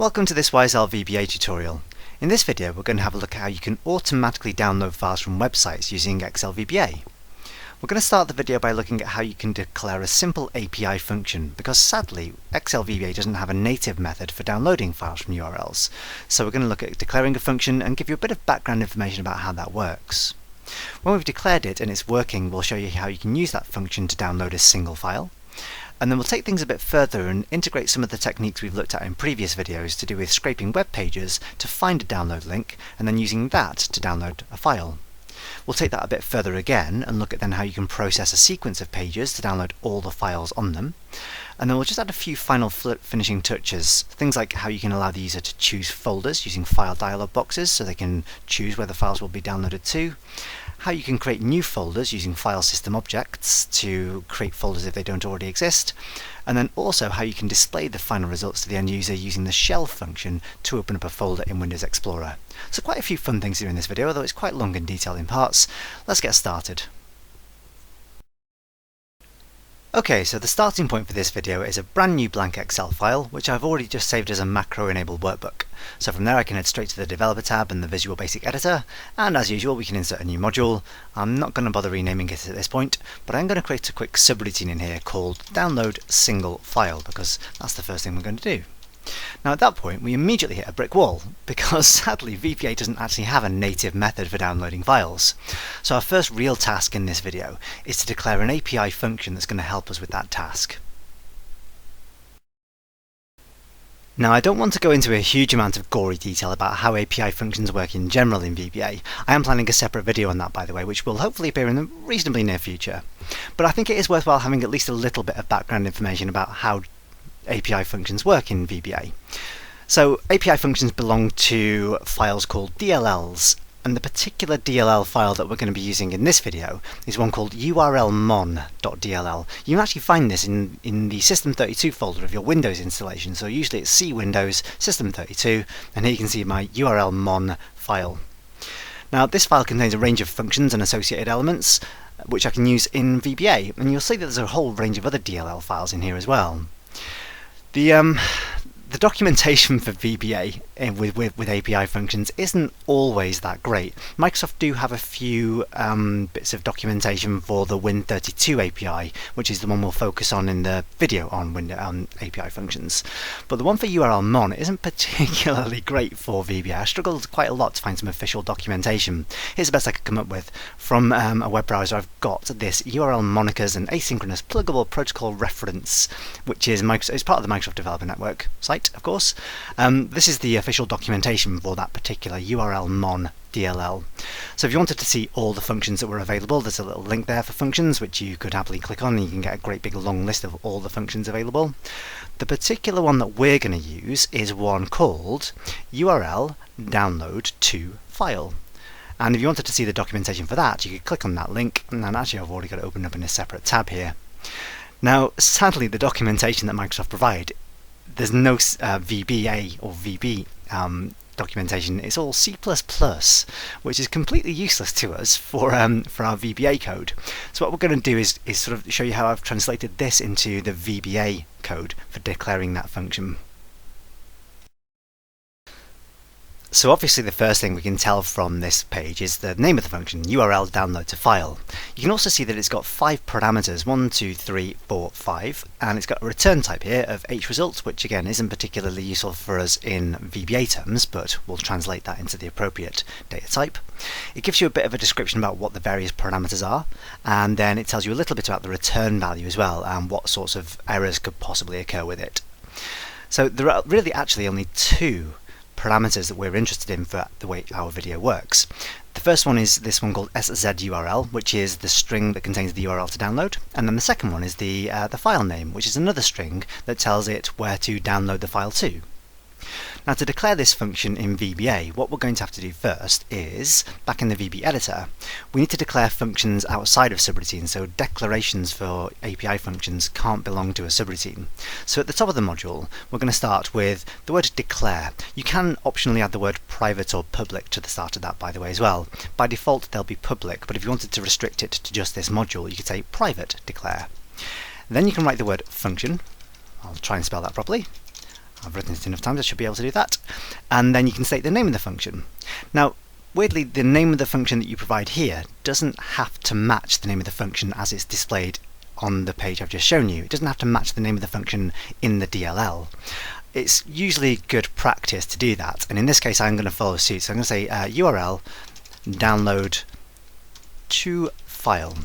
Welcome to this ByVal VBA tutorial. In this video we're going to have a look at how you can automatically download files from websites using Excel VBA. We're going to start the video by looking at how you can declare a simple API function, because sadly Excel VBA doesn't have a native method for downloading files from URLs. So we're going to look at declaring a function and give you a bit of background information about how that works. When we've declared it and it's working, we'll show you how you can use that function to download a single file. And then we'll take things a bit further and integrate some of the techniques we've looked at in previous videos to do with scraping web pages to find a download link and then using that to download a file. We'll take that a bit further again and look at then how you can process a sequence of pages to download all the files on them. And then we'll just add a few final finishing touches, things like how you can allow the user to choose folders using file dialog boxes so they can choose where the files will be downloaded to, how you can create new folders using file system objects to create folders if they don't already exist, and then also how you can display the final results to the end user using the shell function to open up a folder in Windows Explorer. So quite a few fun things here in this video, although it's quite long and detailed in parts. Let's get started. Okay, so the starting point for this video is a brand new blank Excel file, which I've already just saved as a macro-enabled workbook. So from there I can head straight to the Developer tab and the Visual Basic Editor, and as usual we can insert a new module. I'm not going to bother renaming it at this point, but I'm going to create a quick subroutine in here called Download Single File, because that's the first thing we're going to do. Now at that point we immediately hit a brick wall, because sadly VBA doesn't actually have a native method for downloading files. So our first real task in this video is to declare an API function that's going to help us with that task. Now I don't want to go into a huge amount of gory detail about how API functions work in general in VBA. I am planning a separate video on that, by the way, which will hopefully appear in the reasonably near future. But I think it is worthwhile having at least a little bit of background information about how API functions work in VBA. So API functions belong to files called DLLs, and the particular DLL file that we're going to be using in this video is one called urlmon.dll. You can actually find this in the System32 folder of your Windows installation, so usually it's C Windows System32, and here you can see my urlmon file. Now this file contains a range of functions and associated elements which I can use in VBA, and you'll see that there's a whole range of other DLL files in here as well. The documentation for VBA with API functions isn't always that great. Microsoft do have a few bits of documentation for the Win32 API, which is the one we'll focus on in the video on API functions. But the one for urlmon isn't particularly great for VBA. I struggled quite a lot to find some official documentation. Here's the best I could come up with from a web browser. I've got this URL monikers and asynchronous pluggable protocol reference, which is it's part of the Microsoft Developer Network site, of course. This is the official documentation for that particular urlmon DLL. So if you wanted to see all the functions that were available, there's a little link there for functions which you could happily click on and you can get a great big long list of all the functions available. The particular one that we're going to use is one called URL download to file. And if you wanted to see the documentation for that, you could click on that link, and then actually I've already got it opened up in a separate tab here. Now sadly the documentation that Microsoft provide, there's no VBA or VB documentation. It's all C++, which is completely useless to us for our VBA code. So what we're going to do is sort of show you how I've translated this into the VBA code for declaring that function. So obviously the first thing we can tell from this page is the name of the function, URL download to file. You can also see that it's got 5 parameters, 1, 2, 3, 4, 5, and it's got a return type here of hresult, which again isn't particularly useful for us in VBA terms, but we'll translate that into the appropriate data type. It gives you a bit of a description about what the various parameters are, and then it tells you a little bit about the return value as well, and what sorts of errors could possibly occur with it. So there are really actually only 2 parameters that we're interested in for the way our video works. The first one is this one called szurl, which is the string that contains the URL to download, and then the second one is the file name, which is another string that tells it where to download the file to. Now to declare this function in VBA, what we're going to have to do first is, back in the VB editor, we need to declare functions outside of subroutines, so declarations for API functions can't belong to a subroutine. So at the top of the module, we're going to start with the word declare. You can optionally add the word private or public to the start of that, by the way, as well. By default they'll be public, but if you wanted to restrict it to just this module, you could say private declare. Then you can write the word function. I'll try and spell that properly. I've written it enough times, I should be able to do that. And then you can state the name of the function. Now, weirdly, the name of the function that you provide here doesn't have to match the name of the function as it's displayed on the page I've just shown you. It doesn't have to match the name of the function in the DLL. It's usually good practice to do that, and in this case I'm going to follow suit. So I'm going to say URL download to file.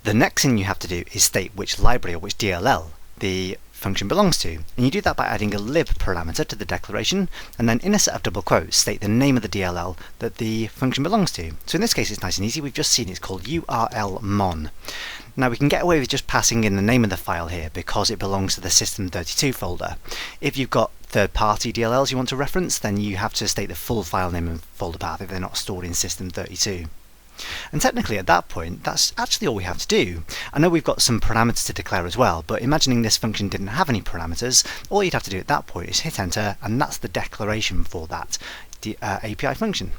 The next thing you have to do is state which library or which DLL the function belongs to, and you do that by adding a lib parameter to the declaration, and then in a set of double quotes state the name of the DLL that the function belongs to. So in this case it's nice and easy. We've just seen it's called urlmon. Now we can get away with just passing in the name of the file here because it belongs to the system32 folder. If you've got third-party DLLs you want to reference, then you have to state the full file name and folder path if they're not stored in system32. And technically at that point, that's actually all we have to do. I know we've got some parameters to declare as well, but imagining this function didn't have any parameters, all you'd have to do at that point is hit enter, and that's the declaration for that API function.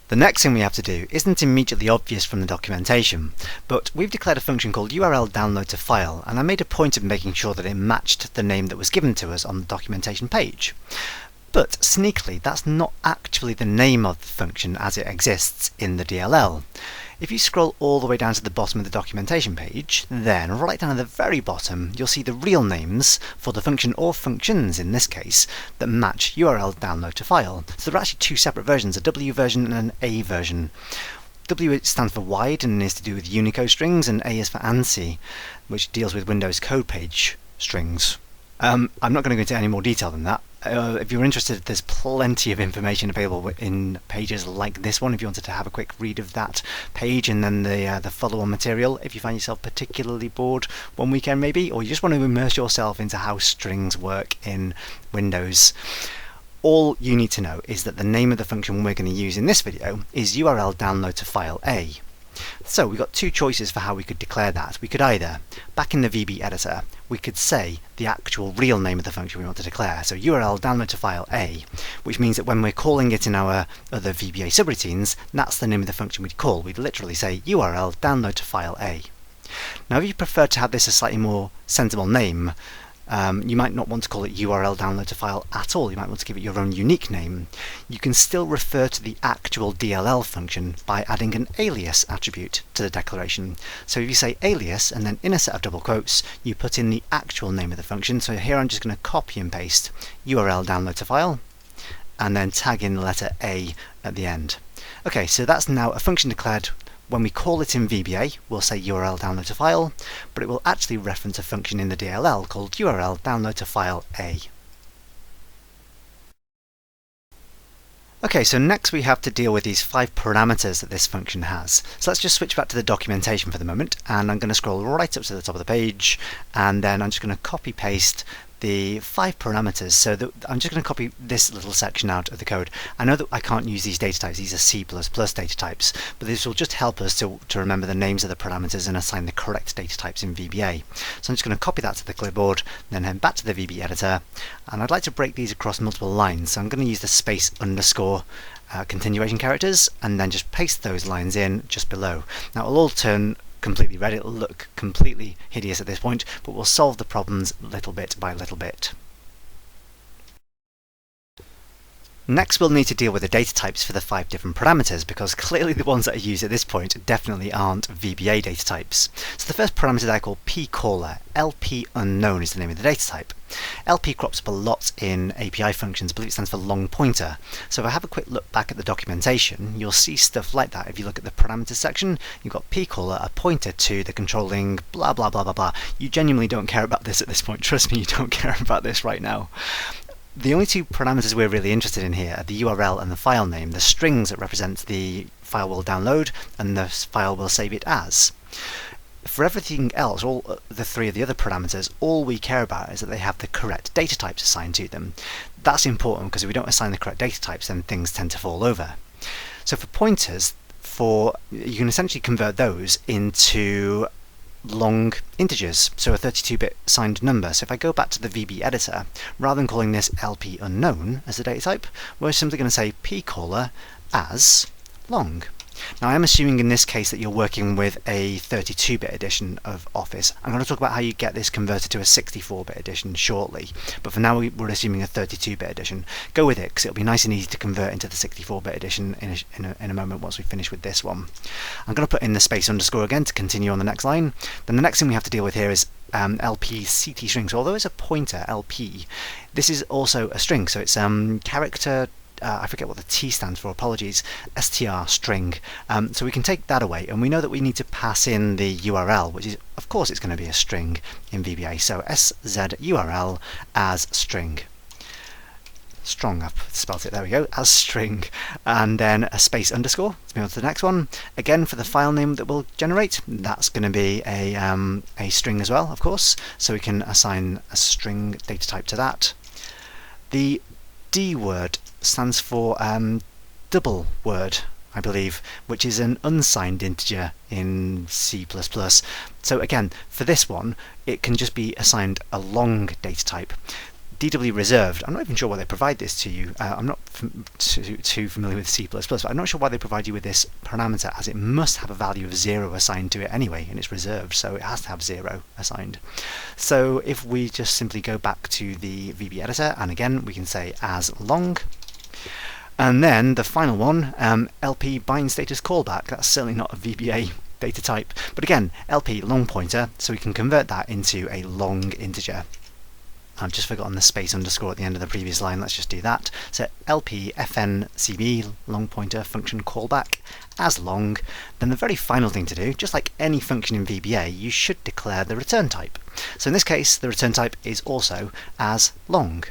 The next thing we have to do isn't immediately obvious from the documentation, but we've declared a function called URL download to file, and I made a point of making sure that it matched the name that was given to us on the documentation page. But sneakily, that's not actually the name of the function as it exists in the DLL. If you scroll all the way down to the bottom of the documentation page, then right down at the very bottom you'll see the real names for the function, or functions in this case, that match URL download to file. So there are actually two separate versions, a W version and an A version. W stands for wide and is to do with Unicode strings, and A is for ANSI, which deals with Windows code page strings. I'm not going to go into any more detail than that. If you're interested, there's plenty of information available in pages like this one if you wanted to have a quick read of that page and then the follow-on material if you find yourself particularly bored one weekend maybe, or you just want to immerse yourself into how strings work in Windows. All you need to know is that the name of the function we're going to use in this video is URL download to file A. So we've got two choices for how we could declare that. We could either, back in the VB editor, we could say the actual real name of the function we want to declare, so URL download to file A, which means that when we're calling it in our other VBA subroutines, that's the name of the function we'd call. We'd literally say URL download to file A. Now if you prefer to have this a slightly more sensible name, you might not want to call it URL download to file at all. You might want to give it your own unique name. You can still refer to the actual DLL function by adding an alias attribute to the declaration. So if you say alias and then in a set of double quotes you put in the actual name of the function. So here I'm just going to copy and paste URL download to file and then tag in the letter A at the end. Okay, so that's now a function declared. When we call it in VBA, we'll say URL download to file, but it will actually reference a function in the DLL called URL download to file A. Okay, so next we have to deal with these 5 parameters that this function has. So let's just switch back to the documentation for the moment, and I'm going to scroll right up to the top of the page, and then I'm just going to copy paste the 5 parameters. So that I'm just going to copy this little section out of the code. I know that I can't use these data types, these are C++ data types, but this will just help us to remember the names of the parameters and assign the correct data types in VBA. So I'm just going to copy that to the clipboard, then head back to the VB editor, and I'd like to break these across multiple lines. So I'm going to use the space underscore continuation characters and then just paste those lines in just below. Now it'll all turn completely red, it'll look completely hideous at this point, but we'll solve the problems little bit by little bit. Next we'll need to deal with the data types for the 5 different parameters, because clearly the ones that are used at this point definitely aren't VBA data types. So the first parameter that I call pcaller, LP unknown is the name of the data type. LP crops up a lot in API functions. I believe it stands for long pointer. So if I have a quick look back at the documentation, you'll see stuff like that. If you look at the parameters section, you've got pcaller, a pointer to the controlling blah blah blah blah blah. You genuinely don't care about this at this point. Trust me, you don't care about this right now. The only 2 parameters we're really interested in here are the URL and the file name, the strings that represent the file we'll download and the file we'll save it as. For everything else, all the 3 of the other parameters, all we care about is that they have the correct data types assigned to them. That's important because if we don't assign the correct data types, then things tend to fall over. So for pointers, you can essentially convert those into long integers, so a 32-bit signed number. So if I go back to the VB editor, rather than calling this LP unknown as the data type, we're simply going to say pcaller as long. Now I'm assuming in this case that you're working with a 32-bit edition of Office. I'm going to talk about how you get this converted to a 64-bit edition shortly, but for now we're assuming a 32-bit edition. Go with it because it'll be nice and easy to convert into the 64-bit edition in a moment once we finish with this one. I'm going to put in the space underscore again to continue on the next line. Then the next thing we have to deal with here is LP CT string. So although it's a pointer LP, this is also a string, so it's character, I forget what the T stands for, apologies, str string. So we can take that away, and we know that we need to pass in the URL, which is, of course, it's going to be a string in VBA. So szurl as string. Strong, I've spelt it, there we go, as string, and then a space underscore to move on to the next one. Again, for the file name that we'll generate, that's going to be a string as well, of course, so we can assign a string data type to that. The D word stands for double word, I believe, which is an unsigned integer in C++. So again, for this one, it can just be assigned a long data type. DW reserved, I'm not even sure why they provide this to you. I'm not too familiar with C++, but I'm not sure why they provide you with this parameter, as it must have a value of 0 assigned to it anyway, and it's reserved, so it has to have 0 assigned. So if we just simply go back to the VB editor, and again we can say as long, and then the final one, LP bind status callback. That's certainly not a VBA data type, but again, LP long pointer, so we can convert that into a long integer. I've just forgotten the space underscore at the end of the previous line, let's just do that. So LP fncb long pointer function callback as long. Then the very final thing to do, just like any function in VBA, you should declare the return type. So in this case, the return type is also as long.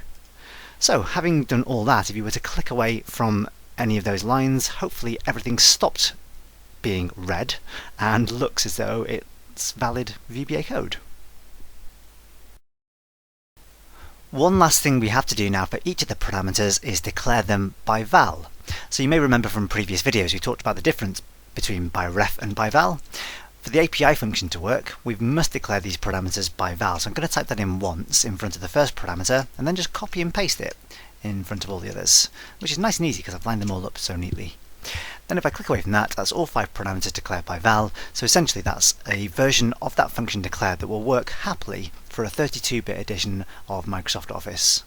So having done all that, if you were to click away from any of those lines, hopefully everything stopped being red and looks as though it's valid VBA code. One last thing we have to do now for each of the parameters is declare them by val. So you may remember from previous videos we talked about the difference between byref and byval. For the API function to work, we must declare these parameters by val. So I'm going to type that in once in front of the first parameter and then just copy and paste it in front of all the others, which is nice and easy because I've lined them all up so neatly. Then if I click away from that, that's all 5 parameters declared by val, so essentially that's a version of that function declared that will work happily for a 32-bit edition of Microsoft Office.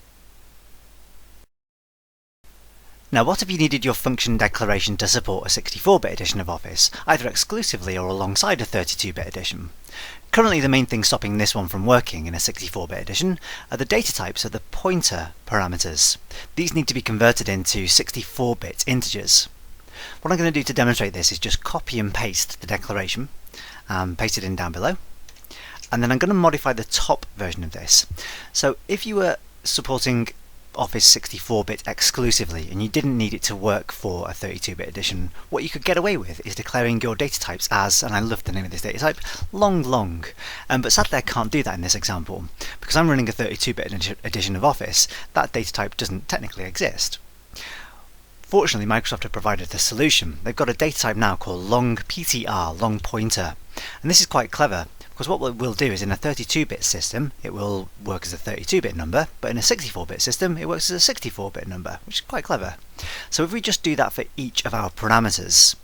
Now what if you needed your function declaration to support a 64-bit edition of Office, either exclusively or alongside a 32-bit edition? Currently the main thing stopping this one from working in a 64-bit edition are the data types of the pointer parameters. These need to be converted into 64-bit integers. What I'm going to do to demonstrate this is just copy and paste the declaration, paste it in down below, and then I'm going to modify the top version of this. So if you were supporting Office 64-bit exclusively and you didn't need it to work for a 32-bit edition, what you could get away with is declaring your data types as, and I love the name of this data type, long. But sadly I can't do that in this example. Because I'm running a 32-bit edition of Office, that data type doesn't technically exist. Fortunately, Microsoft have provided a solution. They've got a data type now called long PTR, long pointer. And this is quite clever, because what we'll do is in a 32-bit system, it will work as a 32-bit number, but in a 64-bit system, it works as a 64-bit number, which is quite clever. So if we just do that for each of our parameters,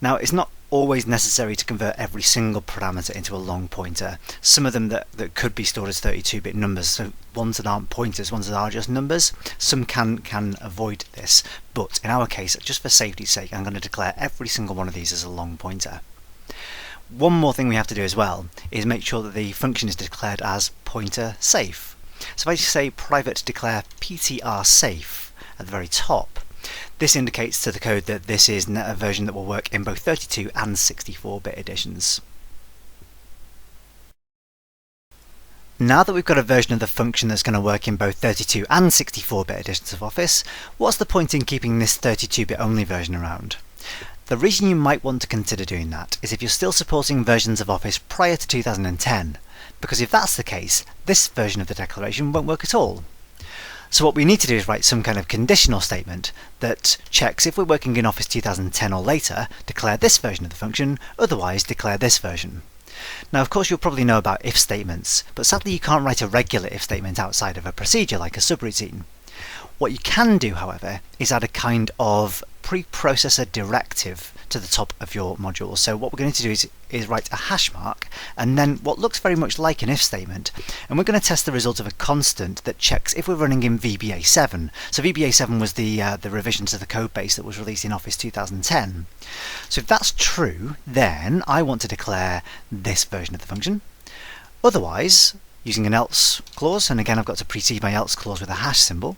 now it's not always necessary to convert every single parameter into a long pointer. Some of them that could be stored as 32-bit numbers, so ones that aren't pointers, ones that are just numbers, some can avoid this. But in our case, just for safety's sake, I'm going to declare every single one of these as a long pointer. One more thing we have to do as well is make sure that the function is declared as pointer safe. So if I just say private declare ptr safe at the very top, this indicates to the code that this is a version that will work in both 32 and 64-bit editions. Now that we've got a version of the function that's going to work in both 32 and 64-bit editions of Office, what's the point in keeping this 32-bit only version around? The reason you might want to consider doing that is if you're still supporting versions of Office prior to 2010, because if that's the case, this version of the declaration won't work at all. So what we need to do is write some kind of conditional statement that checks if we're working in Office 2010 or later, declare this version of the function, otherwise declare this version. Now of course you'll probably know about if statements, but sadly you can't write a regular if statement outside of a procedure like a subroutine. What you can do, however, is add a kind of preprocessor directive to the top of your module. So what we're going to do is write a hash mark and then what looks very much like an if statement, and we're going to test the result of a constant that checks if we're running in VBA 7. So VBA 7 was the revision to the code base that was released in Office 2010. So if that's true, then I want to declare this version of the function. Otherwise, using an else clause, and again I've got to precede my else clause with a hash symbol,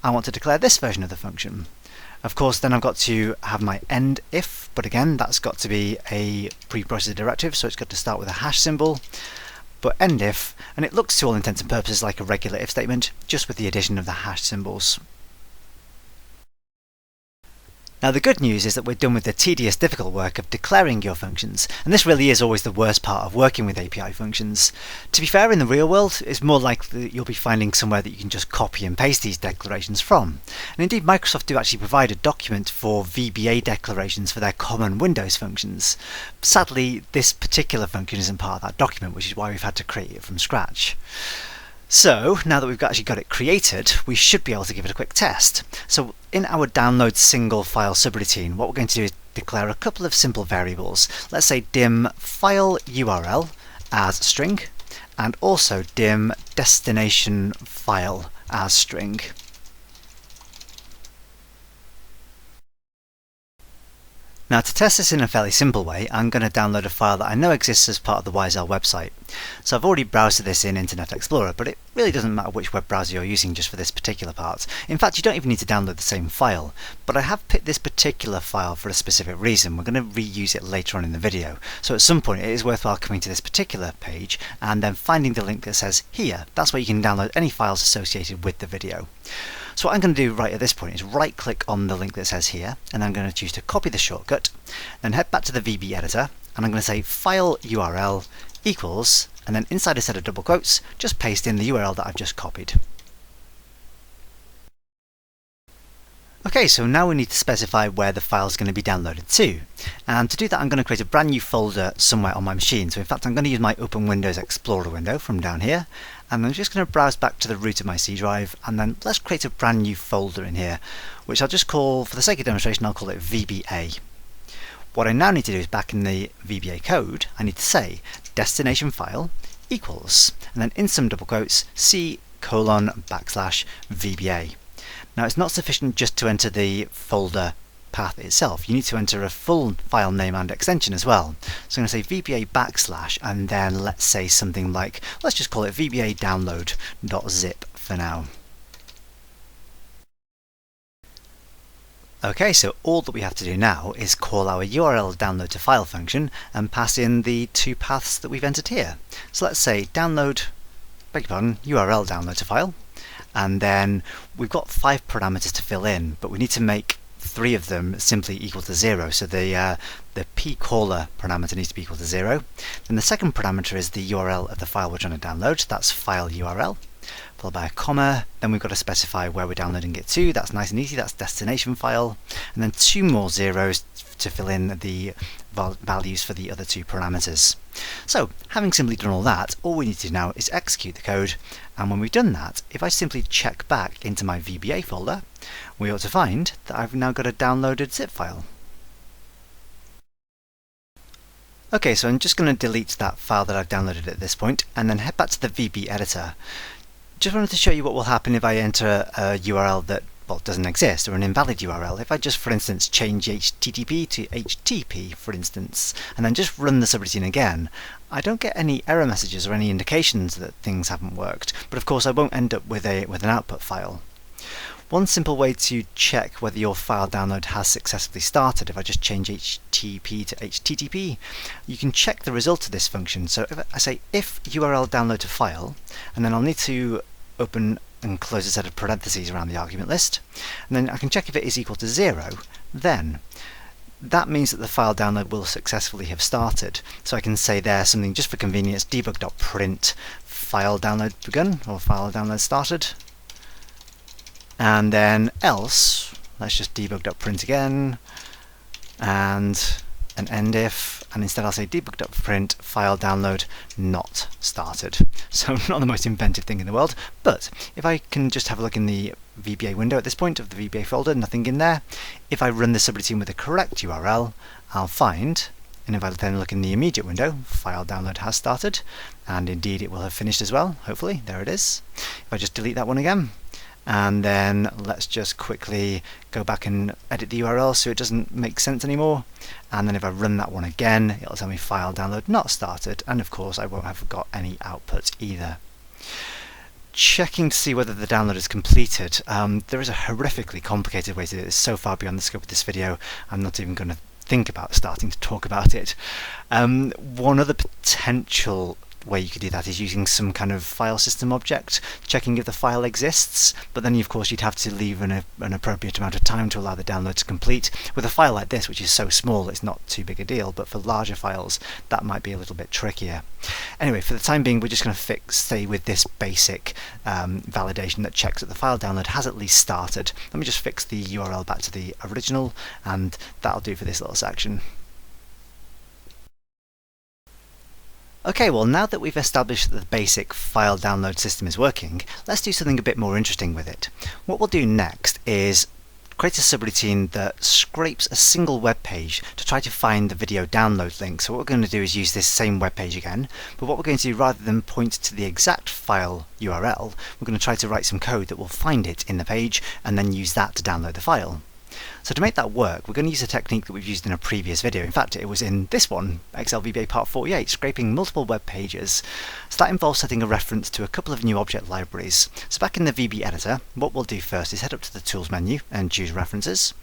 I want to declare this version of the function. Of course, then I've got to have my end if, but again that's got to be a preprocessor directive, so it's got to start with a hash symbol. But end if, and it looks to all intents and purposes like a regular if statement, just with the addition of the hash symbols. Now the good news is that we're done with the tedious, difficult work of declaring your functions, and this really is always the worst part of working with API functions. To be fair, in the real world, it's more likely that you'll be finding somewhere that you can just copy and paste these declarations from. And indeed, Microsoft do actually provide a document for VBA declarations for their common Windows functions. Sadly, this particular function isn't part of that document, which is why we've had to create it from scratch. So, now that we've actually got it created, we should be able to give it a quick test. So, in our download single file subroutine, what we're going to do is declare a couple of simple variables. Let's say dim file URL as string, and also dim destination file as string. Now to test this in a fairly simple way, I'm going to download a file that I know exists as part of the ByVal website. So I've already browsed to this in Internet Explorer, but it really doesn't matter which web browser you're using just for this particular part. In fact, you don't even need to download the same file, but I have picked this particular file for a specific reason. We're going to reuse it later on in the video. So at some point it is worthwhile coming to this particular page and then finding the link that says here. That's where you can download any files associated with the video. So what I'm going to do right at this point is right click on the link that says here, and I'm going to choose to copy the shortcut, then head back to the VB editor, and I'm going to say file URL equals, and then inside a set of double quotes, just paste in the URL that I've just copied. Okay, so now we need to specify where the file is going to be downloaded to. And to do that, I'm going to create a brand new folder somewhere on my machine. So in fact, I'm going to use my Open Windows Explorer window from down here. And I'm just going to browse back to the root of my C drive. And then let's create a brand new folder in here, which I'll just call, for the sake of demonstration, I'll call it VBA. What I now need to do is back in the VBA code, I need to say destination file equals, and then in some double quotes, C:\VBA. Now it's not sufficient just to enter the folder path itself, you need to enter a full file name and extension as well. So I'm going to say VBA / and then let's say something like, let's just call it VBA download.zip for now. Okay, so all that we have to do now is call our URL download to file function and pass in the two paths that we've entered here. So let's say URL download to file. And then we've got 5 parameters to fill in, but we need to make 3 of them simply equal to 0. So the pcaller parameter needs to be equal to 0. Then the second parameter is the URL of the file we're trying to download. That's file URL, followed by a comma. Then we've got to specify where we're downloading it to. That's nice and easy. That's destination file. And then 2 more zeros to fill in the values for the other 2 parameters. So, having simply done all that, all we need to do now is execute the code, and when we've done that, if I simply check back into my VBA folder, we ought to find that I've now got a downloaded zip file. Okay, so I'm just going to delete that file that I've downloaded at this point, and then head back to the VB editor. Just wanted to show you what will happen if I enter a URL that doesn't exist, or an invalid URL. If I just, for instance, change HTTP to HTTP, for instance, and then just run the subroutine again, I don't get any error messages or any indications that things haven't worked, but of course I won't end up with an output file. One simple way to check whether your file download has successfully started, if I just change HTTP to HTTP, you can check the result of this function. So if I say if URL download to file, and then I'll need to open and close a set of parentheses around the argument list, and then I can check if it is equal to 0, then that means that the file download will successfully have started. So I can say there something just for convenience, debug.print file download begun, or file download started, and then else, let's just debug.print again, and an end if, and instead I'll say debug.print file download not started. So not the most inventive thing in the world, but if I can just have a look in the VBA window at this point of the VBA folder, nothing in there. If I run the subroutine with the correct URL, I'll find, and if I then look in the immediate window, file download has started, and indeed it will have finished as well, hopefully. There it is. If I just delete that one again, and then let's just quickly go back and edit the URL so it doesn't make sense anymore, and then if I run that one again, it'll tell me file download not started, and of course I won't have got any output either. Checking to see whether the download is completed, there is a horrifically complicated way to do this, so far beyond the scope of this video I'm not even going to think about starting to talk about it. One other potential way you could do that is using some kind of file system object, checking if the file exists, but then of course you'd have to leave an appropriate amount of time to allow the download to complete. With a file like this, which is so small, it's not too big a deal, but for larger files that might be a little bit trickier. Anyway, for the time being we're just going to stay with this basic validation that checks that the file download has at least started. Let me just fix the URL back to the original, and that'll do for this little section. Okay, well now that we've established that the basic file download system is working, let's do something a bit more interesting with it. What we'll do next is create a subroutine that scrapes a single web page to try to find the video download link. So what we're going to do is use this same web page again, but what we're going to do, rather than point to the exact file URL, we're going to try to write some code that will find it in the page and then use that to download the file. So to make that work, we're going to use a technique that we've used in a previous video. In fact, it was in this one, Excel VBA Part 48, scraping multiple web pages. So that involves setting a reference to a couple of new object libraries. So back in the VB editor, what we'll do first is head up to the Tools menu and choose References.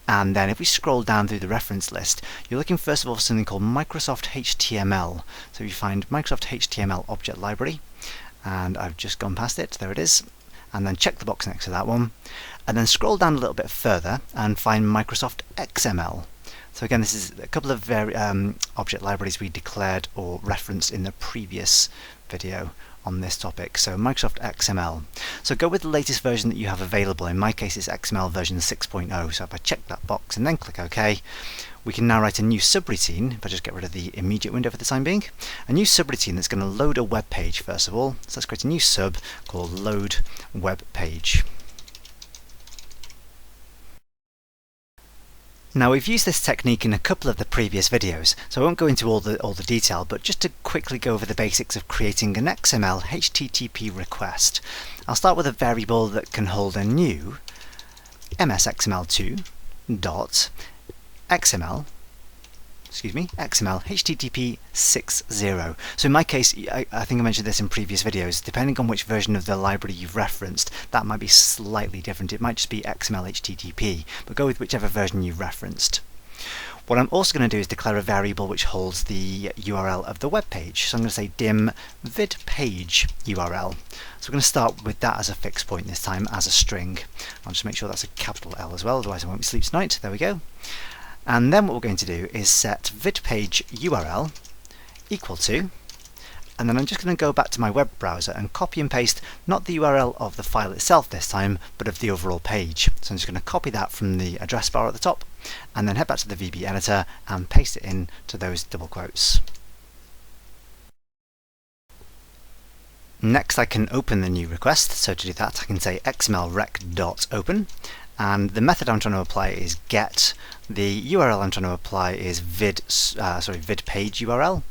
And then if we scroll down through the reference list, you're looking first of all for something called Microsoft HTML. So you find Microsoft HTML object library, and I've just gone past it, there it is. And then check the box next to that one, and then scroll down a little bit further and find Microsoft XML. So again, this is a couple of object libraries we declared or referenced in the previous video on this topic. So Microsoft XML. So go with the latest version that you have available. In my case it's XML version 6.0. So if I check that box and then click OK, we can now write a new subroutine. If I just get rid of the immediate window for the time being, a new subroutine that's going to load a web page first of all. So let's create a new sub called loadwebpage. Now we've used this technique in a couple of the previous videos, so I won't go into all the detail, but just to quickly go over the basics of creating an XML HTTP request. I'll start with a variable that can hold a new msxml2.xml XML HTTP 6.0. So in my case, I think I mentioned this in previous videos, depending on which version of the library you've referenced, that might be slightly different. It might just be XML HTTP, but go with whichever version you've referenced. What I'm also going to do is declare a variable which holds the URL of the web page. So I'm going to say dim vidpage URL. So we're going to start with that as a fixed point this time, as a string. I'll just make sure that's a capital L as well, otherwise I won't sleep tonight. There we go. And then what we're going to do is set vidpage URL equal to, and then I'm just going to go back to my web browser and copy and paste not the URL of the file itself this time, but of the overall page. So I'm just going to copy that from the address bar at the top, and then head back to the VB editor and paste it in to those double quotes. Next I can open the new request, so to do that I can say xmlrec.open. And the method I'm trying to apply is get. The URL I'm trying to apply is vidpage URL,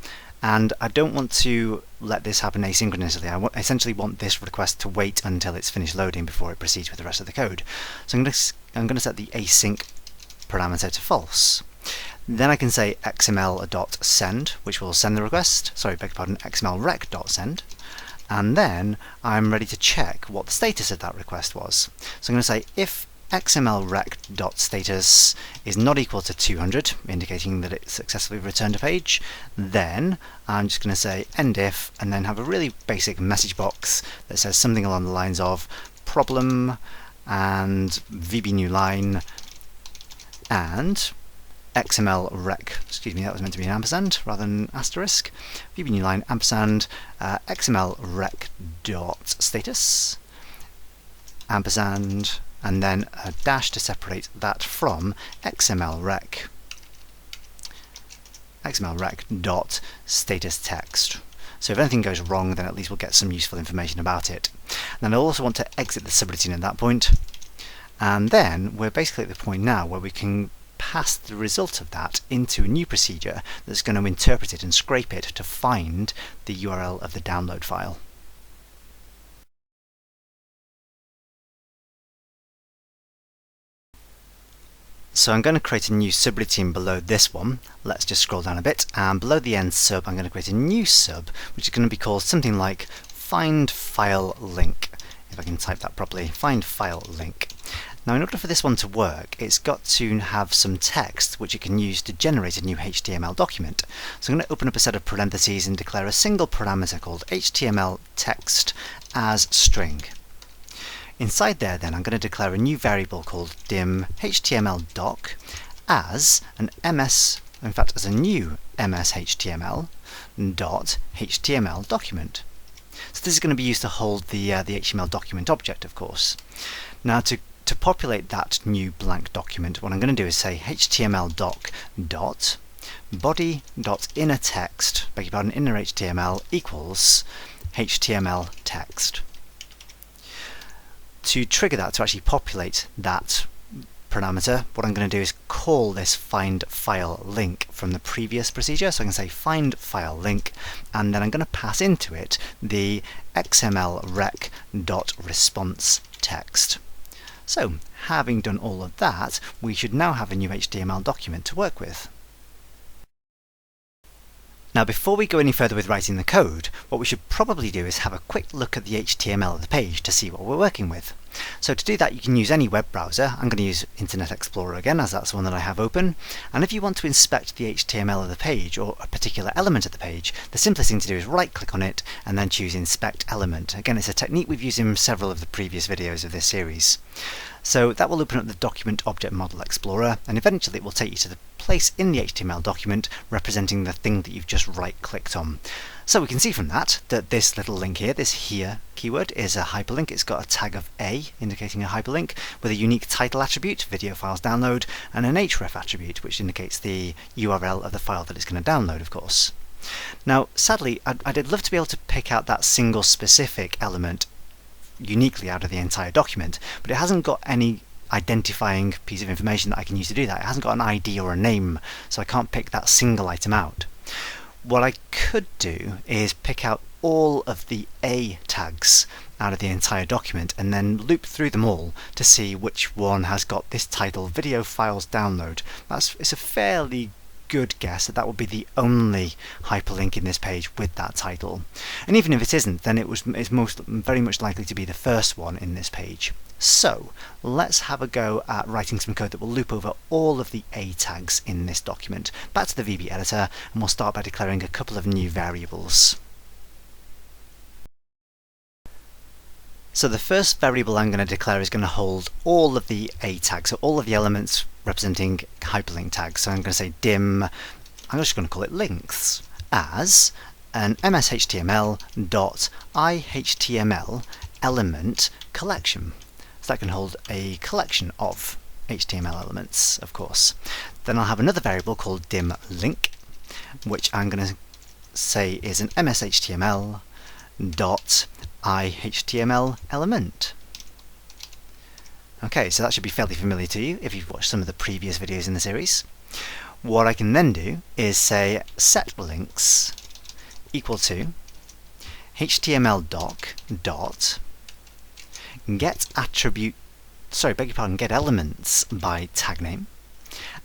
and I don't want to let this happen asynchronously. I essentially want this request to wait until it's finished loading before it proceeds with the rest of the code. So I'm going to set the async parameter to false. Then I can say xml.send, which will send the request. Sorry, beg your pardon, xmlrec.send. And then I'm ready to check what the status of that request was. So I'm going to say if xmlrec.status is not equal to 200, indicating that it successfully returned a page, then I'm just going to say end if, and then have a really basic message box that says something along the lines of problem and VB new line and xmlrec, excuse me, that was meant to be an ampersand rather than asterisk, VB new line ampersand xmlrec.status ampersand, and then a dash to separate that from xmlrec.status text. So if anything goes wrong, then at least we'll get some useful information about it. And then I'll also want to exit the subroutine at that point, and then we're basically at the point now where we can pass the result of that into a new procedure that's going to interpret it and scrape it to find the URL of the download file. So I'm going to create a new subroutine below this one. Let's just scroll down a bit, and below the end sub I'm going to create a new sub which is going to be called something like find file link. If I can type that properly, find file link. Now in order for this one to work, it's got to have some text which it can use to generate a new HTML document. So I'm going to open up a set of parentheses and declare a single parameter called HTML text as string. Inside there then I'm going to declare a new variable called dim HTML_doc as an as a new MS_HTML dot HTML document. So this is going to be used to hold the HTML document object, of course. Now to populate that new blank document, what I'm going to do is say HTML_doc dot body dot inner text, beg your pardon, inner HTML equals HTML text. To trigger that, to actually populate that parameter, what I'm going to do is call this find file link from the previous procedure. So I can say find file link, and then I'm going to pass into it the xml_rec.response text. So having done all of that, we should now have a new HTML document to work with. Now before we go any further with writing the code, what we should probably do is have a quick look at the HTML of the page to see what we're working with. So to do that you can use any web browser. I'm going to use Internet Explorer again, as that's the one that I have open. And if you want to inspect the HTML of the page or a particular element of the page, the simplest thing to do is right click on it and then choose Inspect Element. Again, it's a technique we've used in several of the previous videos of this series. So that will open up the Document Object Model Explorer, and eventually it will take you to the place in the HTML document representing the thing that you've just right-clicked on. So we can see from that this little link here, this here keyword, is a hyperlink. It's got a tag of A, indicating a hyperlink, with a unique title attribute, video files download, and an href attribute, which indicates the URL of the file that it's going to download, of course. Now, sadly, I'd love to be able to pick out that single specific element uniquely out of the entire document, but it hasn't got any identifying piece of information that I can use to do that. It hasn't got an ID or a name, so I can't pick that single item out. What I could do is pick out all of the A tags out of the entire document and then loop through them all to see which one has got this title, video files download. It's a fairly good guess that would be the only hyperlink in this page with that title. And even if it isn't, then it's very much likely to be the first one in this page. So let's have a go at writing some code that will loop over all of the A tags in this document. Back to the VB editor, and we'll start by declaring a couple of new variables. So the first variable I'm going to declare is going to hold all of the A tags, so all of the elements representing hyperlink tags. So I'm going to say dim, I'm just going to call it lengths, as an MS_HTML.IHTML element collection. So that can hold a collection of HTML elements, of course. Then I'll have another variable called dim link, which I'm going to say is an MS_HTML.IHTML element. Okay, so that should be fairly familiar to you if you've watched some of the previous videos in the series. What I can then do is say set links equal to HTML_doc dot get elements by tag name,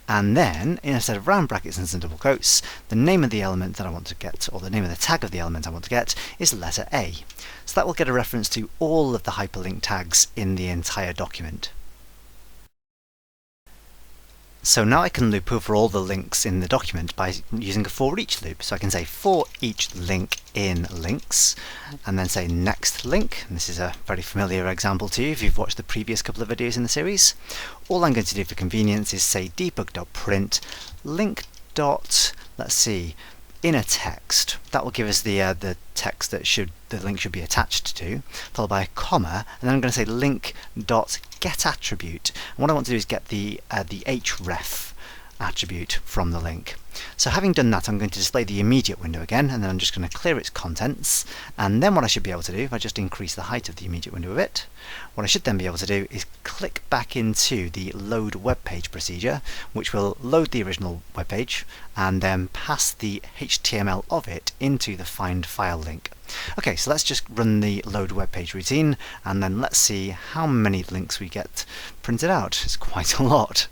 and then instead of round brackets and some double quotes, the name of the element that I want to get, or the name of the tag of the element I want to get, is letter A. So that will get a reference to all of the hyperlink tags in the entire document. So now I can loop over all the links in the document by using a for each loop. So I can say for each link in links, and then say next link. And this is a very familiar example to you if you've watched the previous couple of videos in the series. All I'm going to do for convenience is say debug.print link dot, let's see, inner text. That will give us the text that the link should be attached to, followed by a comma, and then I'm going to say link dot get attribute. And what I want to do is get the href attribute from the link. So having done that, I'm going to display the immediate window again, and then I'm just going to clear its contents. And then what I should be able to do, if I just increase the height of the immediate window a bit, what I should then be able to do is click back into the load web page procedure, which will load the original web page and then pass the HTML of it into the find file link. Okay, so let's just run the load web page routine, and then let's see how many links we get printed out. It's quite a lot.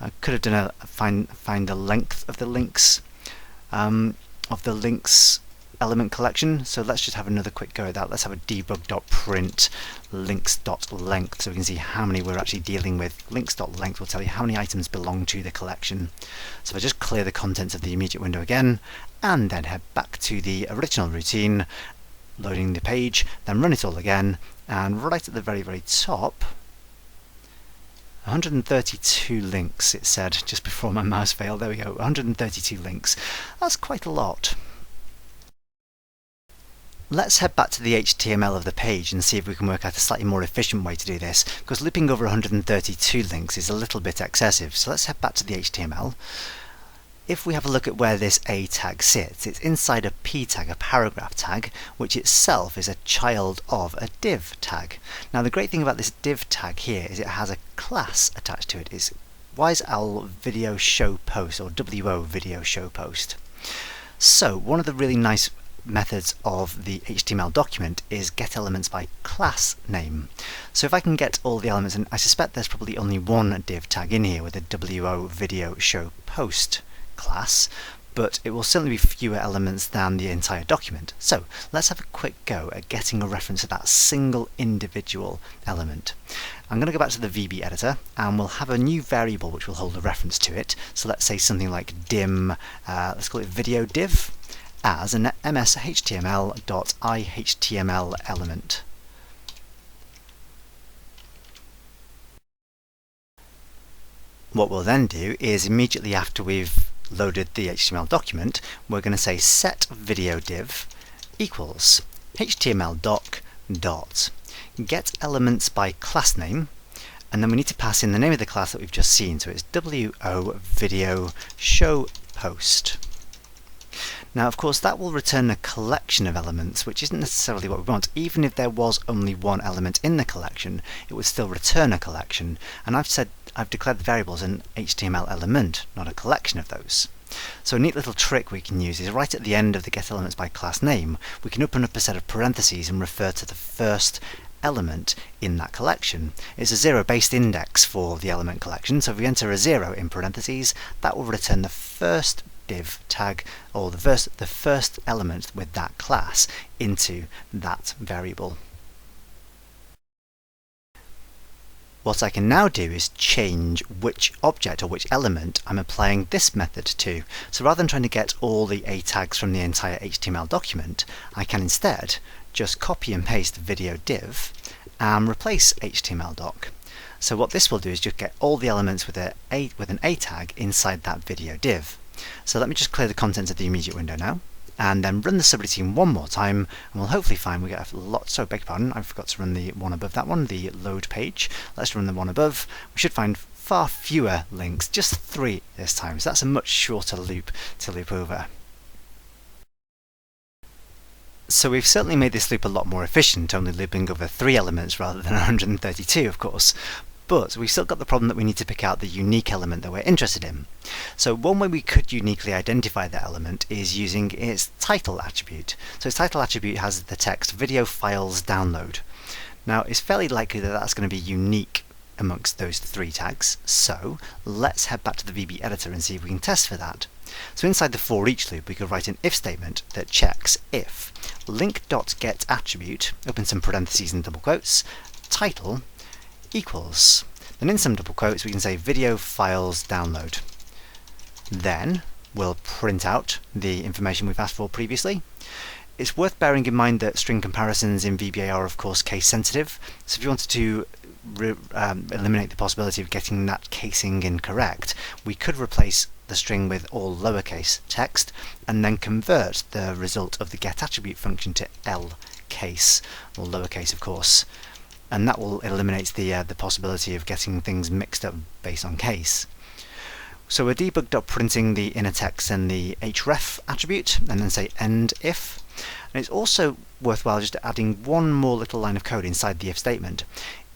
I could have done a find the length of the links element collection. So let's just have another quick go at that. Let's have a debug.print links.length so we can see how many we're actually dealing with. Links.length will tell you how many items belong to the collection. So if I just clear the contents of the immediate window again and then head back to the original routine, loading the page, then run it all again, and right at the very top, 132 links, it said just before my mouse failed. There we go, 132 links. That's quite a lot. Let's head back to the HTML of the page and see if we can work out a slightly more efficient way to do this, because looping over 132 links is a little bit excessive. So let's head back to the HTML. If we have a look at where this A tag sits, it's inside a P tag, a paragraph tag, which itself is a child of a div tag. Now the great thing about this div tag here is it has a class attached to it. It's VyVal video show post, or WO video show post. So one of the really nice methods of the HTML document is get elements by class name. So if I can get all the elements, and I suspect there's probably only one div tag in here with a WO video show post class, but it will certainly be fewer elements than the entire document. So let's have a quick go at getting a reference to that single individual element. I'm going to go back to the VB editor, and we'll have a new variable which will hold a reference to it. So let's say something like dim, let's call it video div, as an mshtml.ihtml element. What we'll then do is immediately after we've loaded the HTML document, we're going to say set video div equals html doc dot get elements by class name, and then we need to pass in the name of the class that we've just seen, so it's WO video show post. Now of course that will return a collection of elements, which isn't necessarily what we want. Even if there was only one element in the collection, it would still return a collection, and I've declared the variables an HTML element, not a collection of those. So a neat little trick we can use is right at the end of the get elements by class name, we can open up a set of parentheses and refer to the first element in that collection. It's a zero-based index for the element collection, so if we enter a 0 in parentheses, that will return the first div tag, or the first element with that class into that variable. What I can now do is change which object or which element I'm applying this method to. So rather than trying to get all the A tags from the entire HTML document, I can instead just copy and paste video div and replace HTML doc. So what this will do is just get all the elements with an A tag inside that video div. So let me just clear the contents of the immediate window now, and then run the subroutine one more time, and we'll hopefully find we get a lot. So beg your pardon, I forgot to run the one above that one, the load page. Let's run the one above. We should find far fewer links, just 3 this time, so that's a much shorter loop to loop over. So we've certainly made this loop a lot more efficient, only looping over 3 elements rather than 132, of course. But we've still got the problem that we need to pick out the unique element that we're interested in. So one way we could uniquely identify that element is using its title attribute. So its title attribute has the text video files download. Now it's fairly likely that that's going to be unique amongst those 3 tags, so let's head back to the VB editor and see if we can test for that. So inside the for each loop we could write an if statement that checks if link.get attribute, open some parentheses and double quotes, title equals, then in some double quotes we can say video files download. Then we'll print out the information we've asked for previously. It's worth bearing in mind that string comparisons in VBA are of course case sensitive, so if you wanted to eliminate the possibility of getting that casing incorrect, we could replace the string with all lowercase text and then convert the result of the get attribute function to L case, or lowercase of course. And that will eliminate the possibility of getting things mixed up based on case. So we're debug.printing the inner text and the href attribute, and then say end if. And it's also worthwhile just adding one more little line of code inside the if statement.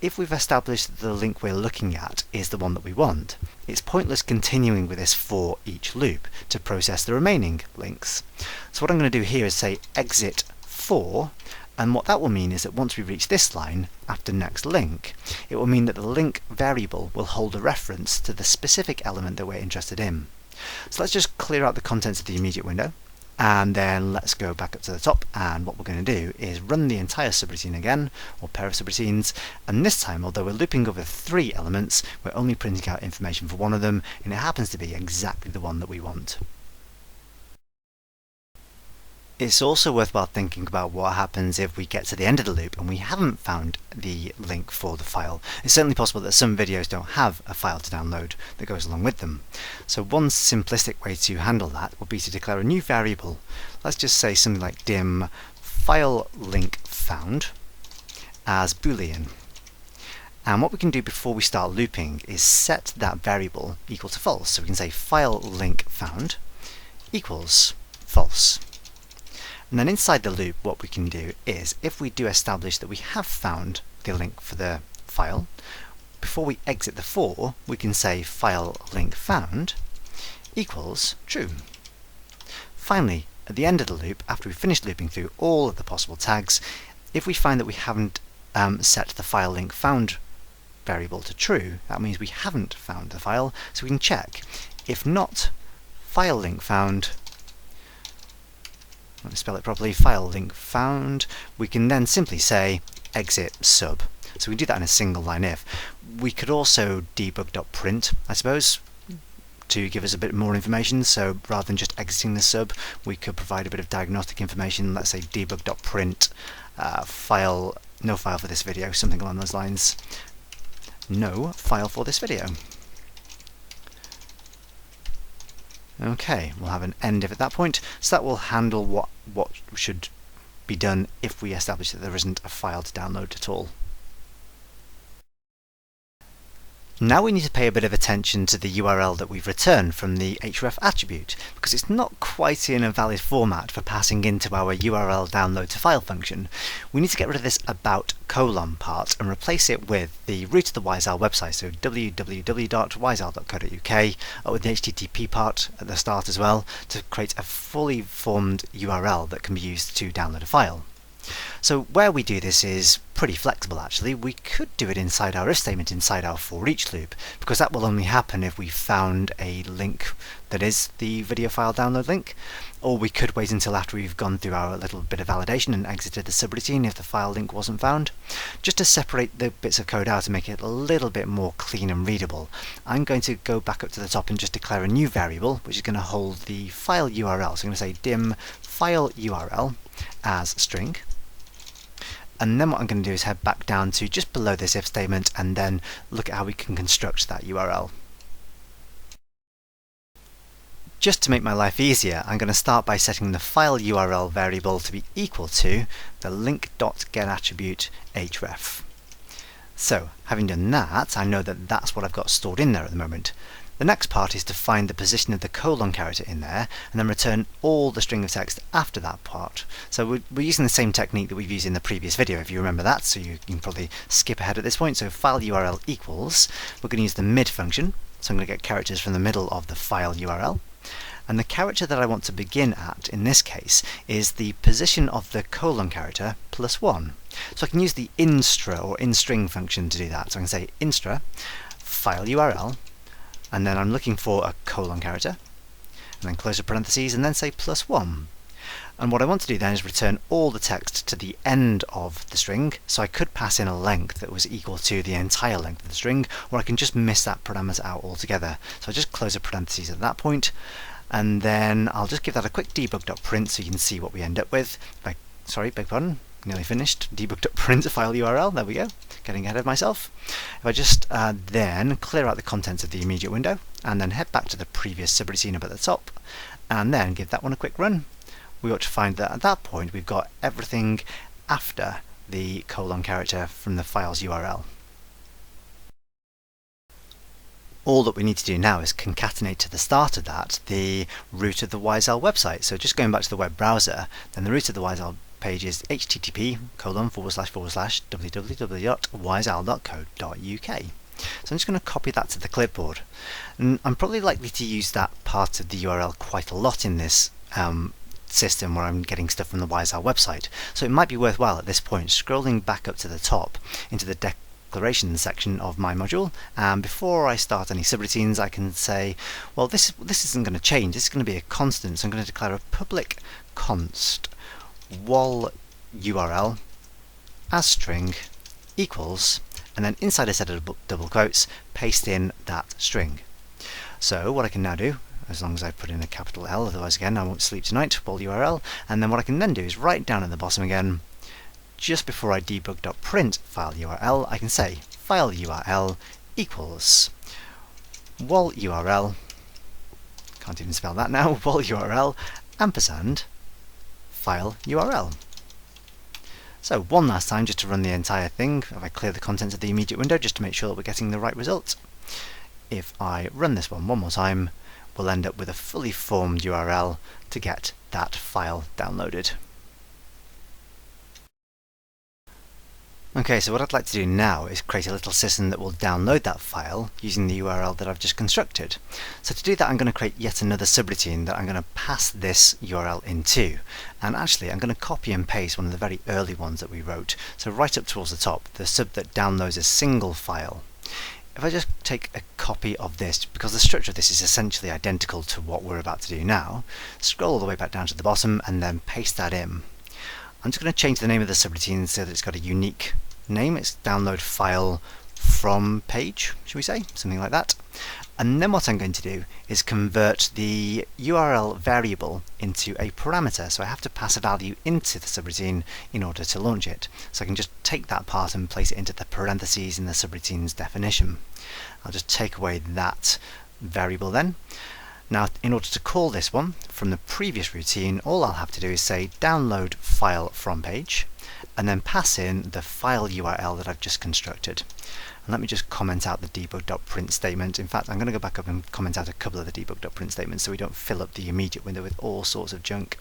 If we've established that the link we're looking at is the one that we want, it's pointless continuing with this for each loop to process the remaining links. So what I'm going to do here is say exit for, and what that will mean is that once we reach this line, after next link, it will mean that the link variable will hold a reference to the specific element that we're interested in. So let's just clear out the contents of the immediate window, and then let's go back up to the top, and what we're going to do is run the entire subroutine again, or pair of subroutines, and this time, although we're looping over 3 elements, we're only printing out information for one of them, and it happens to be exactly the one that we want. It's also worthwhile thinking about what happens if we get to the end of the loop and we haven't found the link for the file. It's certainly possible that some videos don't have a file to download that goes along with them. So one simplistic way to handle that would be to declare a new variable. Let's just say something like dim file link found as boolean. And what we can do before we start looping is set that variable equal to false. So we can say file link found equals false. And then inside the loop, what we can do is, if we do establish that we have found the link for the file, before we exit the for, we can say file link found equals true. Finally, at the end of the loop, after we've finished looping through all of the possible tags, if we find that we haven't set the file link found variable to true, that means we haven't found the file, so we can check. If not, file link found, let me spell it properly, file link found, we can then simply say exit sub. So we can do that in a single line if. We could also debug.print, I suppose, to give us a bit more information. So rather than just exiting the sub, we could provide a bit of diagnostic information. Let's say debug.print file, no file for this video, something along those lines. No file for this video. Okay, we'll have an end if at that point, so that will handle what should be done if we establish that there isn't a file to download at all. Now we need to pay a bit of attention to the URL that we've returned from the href attribute, because it's not quite in a valid format for passing into our URL download to file function. We need to get rid of this about colon part and replace it with the root of the ByVal website, so www.byval.co.uk, with the HTTP part at the start as well, to create a fully formed URL that can be used to download a file. So where we do this is pretty flexible actually. We could do it inside our if statement inside our for each loop, because that will only happen if we found a link that is the video file download link, or we could wait until after we've gone through our little bit of validation and exited the subroutine if the file link wasn't found. Just to separate the bits of code out and make it a little bit more clean and readable, I'm going to go back up to the top and just declare a new variable which is going to hold the file URL. So I'm going to say dim file URL as string. And then what I'm going to do is head back down to just below this if statement and then look at how we can construct that URL. Just to make my life easier, I'm going to start by setting the file URL variable to be equal to the link.getAttribute href. So, having done that, I know that that's what I've got stored in there at the moment. The next part is to find the position of the colon character in there and then return all the string of text after that part. So we're using the same technique that we've used in the previous video, if you remember that, so you can probably skip ahead at this point. So file URL equals, we're going to use the mid function, so I'm going to get characters from the middle of the file URL. And the character that I want to begin at, in this case, is the position of the colon character plus 1. So I can use the instra or in-string function to do that. So I can say instra file URL, and then I'm looking for a colon character, and then close the parentheses, and then say plus 1. And what I want to do then is return all the text to the end of the string, so I could pass in a length that was equal to the entire length of the string, or I can just miss that parameter out altogether. So I just close the parentheses at that point, and then I'll just give that a quick debug.print so you can see what we end up with. Sorry, beg pardon, nearly finished. Debug.print file URL, there we go, getting ahead of myself. If I just then clear out the contents of the immediate window and then head back to the previous subroutine up at the top and then give that one a quick run, we ought to find that at that point we've got everything after the colon character from the file's URL. all that we need to do now is concatenate to the start of that the root of the ByVal website. So just going back to the web browser, then the root of the ByVal page is http://www.byval.co.uk. So I'm just going to copy that to the clipboard. And I'm probably likely to use that part of the URL quite a lot in this system where I'm getting stuff from the ByVal website. So it might be worthwhile at this point scrolling back up to the top into the Declarations section of my module, and before I start any subroutines I can say, well, this isn't going to change, this is going to be a constant, so I'm going to declare a public const wall URL as string equals, and then inside a set of double quotes paste in that string. So what I can now do, as long as I put in a capital L, otherwise again I won't sleep tonight, wall URL, and then what I can then do is write down at the bottom again, just before I debug.print file URL, I can say file URL equals wall URL, can't even spell that now, wall URL ampersand file URL. So one last time just to run the entire thing, if I clear the contents of the immediate window just to make sure that we're getting the right result. If I run this one more time, we'll end up with a fully formed URL to get that file downloaded. Okay, so what I'd like to do now is create a little system that will download that file using the URL that I've just constructed. So to do that I'm going to create yet another subroutine that I'm going to pass this URL into. And actually I'm going to copy and paste one of the very early ones that we wrote. So right up towards the top, the sub that downloads a single file. If I just take a copy of this, because the structure of this is essentially identical to what we're about to do now, scroll all the way back down to the bottom and then paste that in. I'm just going to change the name of the subroutine so that it's got a unique name. It's download file from page, should we say? Something like that. And then what I'm going to do is convert the URL variable into a parameter. So I have to pass a value into the subroutine in order to launch it. So I can just take that part and place it into the parentheses in the subroutine's definition. I'll just take away that variable then. Now, in order to call this one from the previous routine, all I'll have to do is say download file from page, and then pass in the file URL that I've just constructed. And let me just comment out the debug.print statement. In fact, I'm going to go back up and comment out a couple of the debug.print statements so we don't fill up the immediate window with all sorts of junk.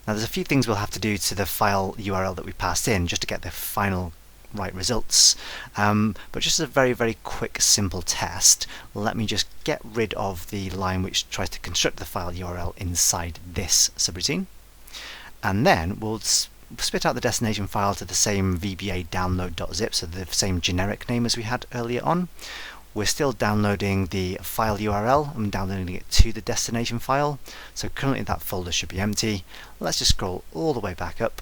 Now, there's a few things we'll have to do to the file URL that we passed in just to get the final right results, but just as a very quick simple test, let me just get rid of the line which tries to construct the file URL inside this subroutine, and then we'll spit out the destination file to the same VBA download.zip, so the same generic name as we had earlier on. We're still downloading the file URL. I'm downloading it to the destination file, so currently that folder should be empty. Let's just scroll all the way back up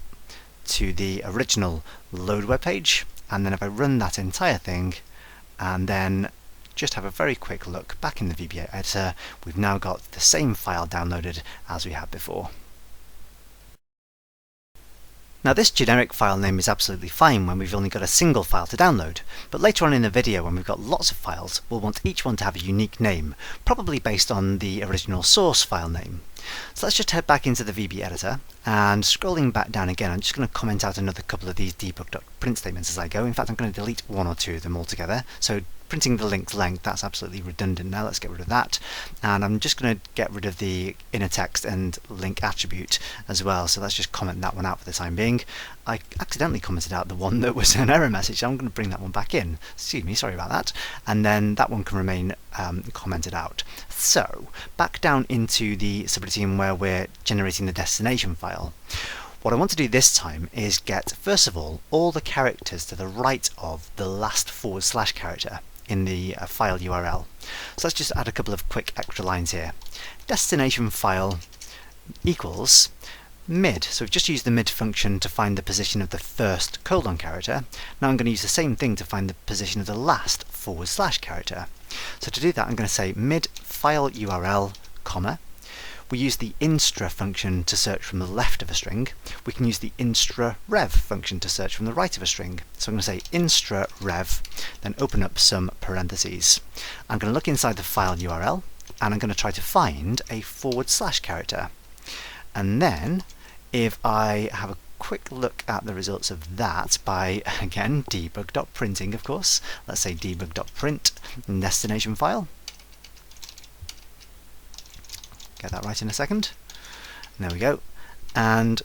to the original loadwebpage, and then if I run that entire thing and then just have a very quick look back in the VBA editor, we've now got the same file downloaded as we had before. Now this generic file name is absolutely fine when we've only got a single file to download, but later on in the video when we've got lots of files, we'll want each one to have a unique name, probably based on the original source file name. So let's just head back into the VB editor, and scrolling back down again, I'm just going to comment out another couple of these debug.print statements as I go. In fact, I'm going to delete one or two of them altogether. So printing the linked length, that's absolutely redundant now, let's get rid of that. And I'm just going to get rid of the inner text and link attribute as well, so let's just comment that one out for the time being. I accidentally commented out the one that was an error message, so I'm going to bring that one back in. Excuse me, sorry about that. And then that one can remain commented out. So, back down into the subroutine where we're generating the destination file. What I want to do this time is get, first of all the characters to the right of the last / character in the file URL. So let's just add a couple of quick extra lines here. Destination file equals mid. So we've just used the mid function to find the position of the first : character. Now I'm going to use the same thing to find the position of the last / character. So to do that I'm going to say mid file URL, comma. We use the instra function to search from the left of a string. We can use the instra rev function to search from the right of a string. So I'm going to say instra rev, then open up some parentheses. I'm going to look inside the file URL, and I'm going to try to find a / character. And then, if I have a quick look at the results of that by, again, debug.printing, of course. Let's say debug.print destination file. Get that right in a second. There we go. And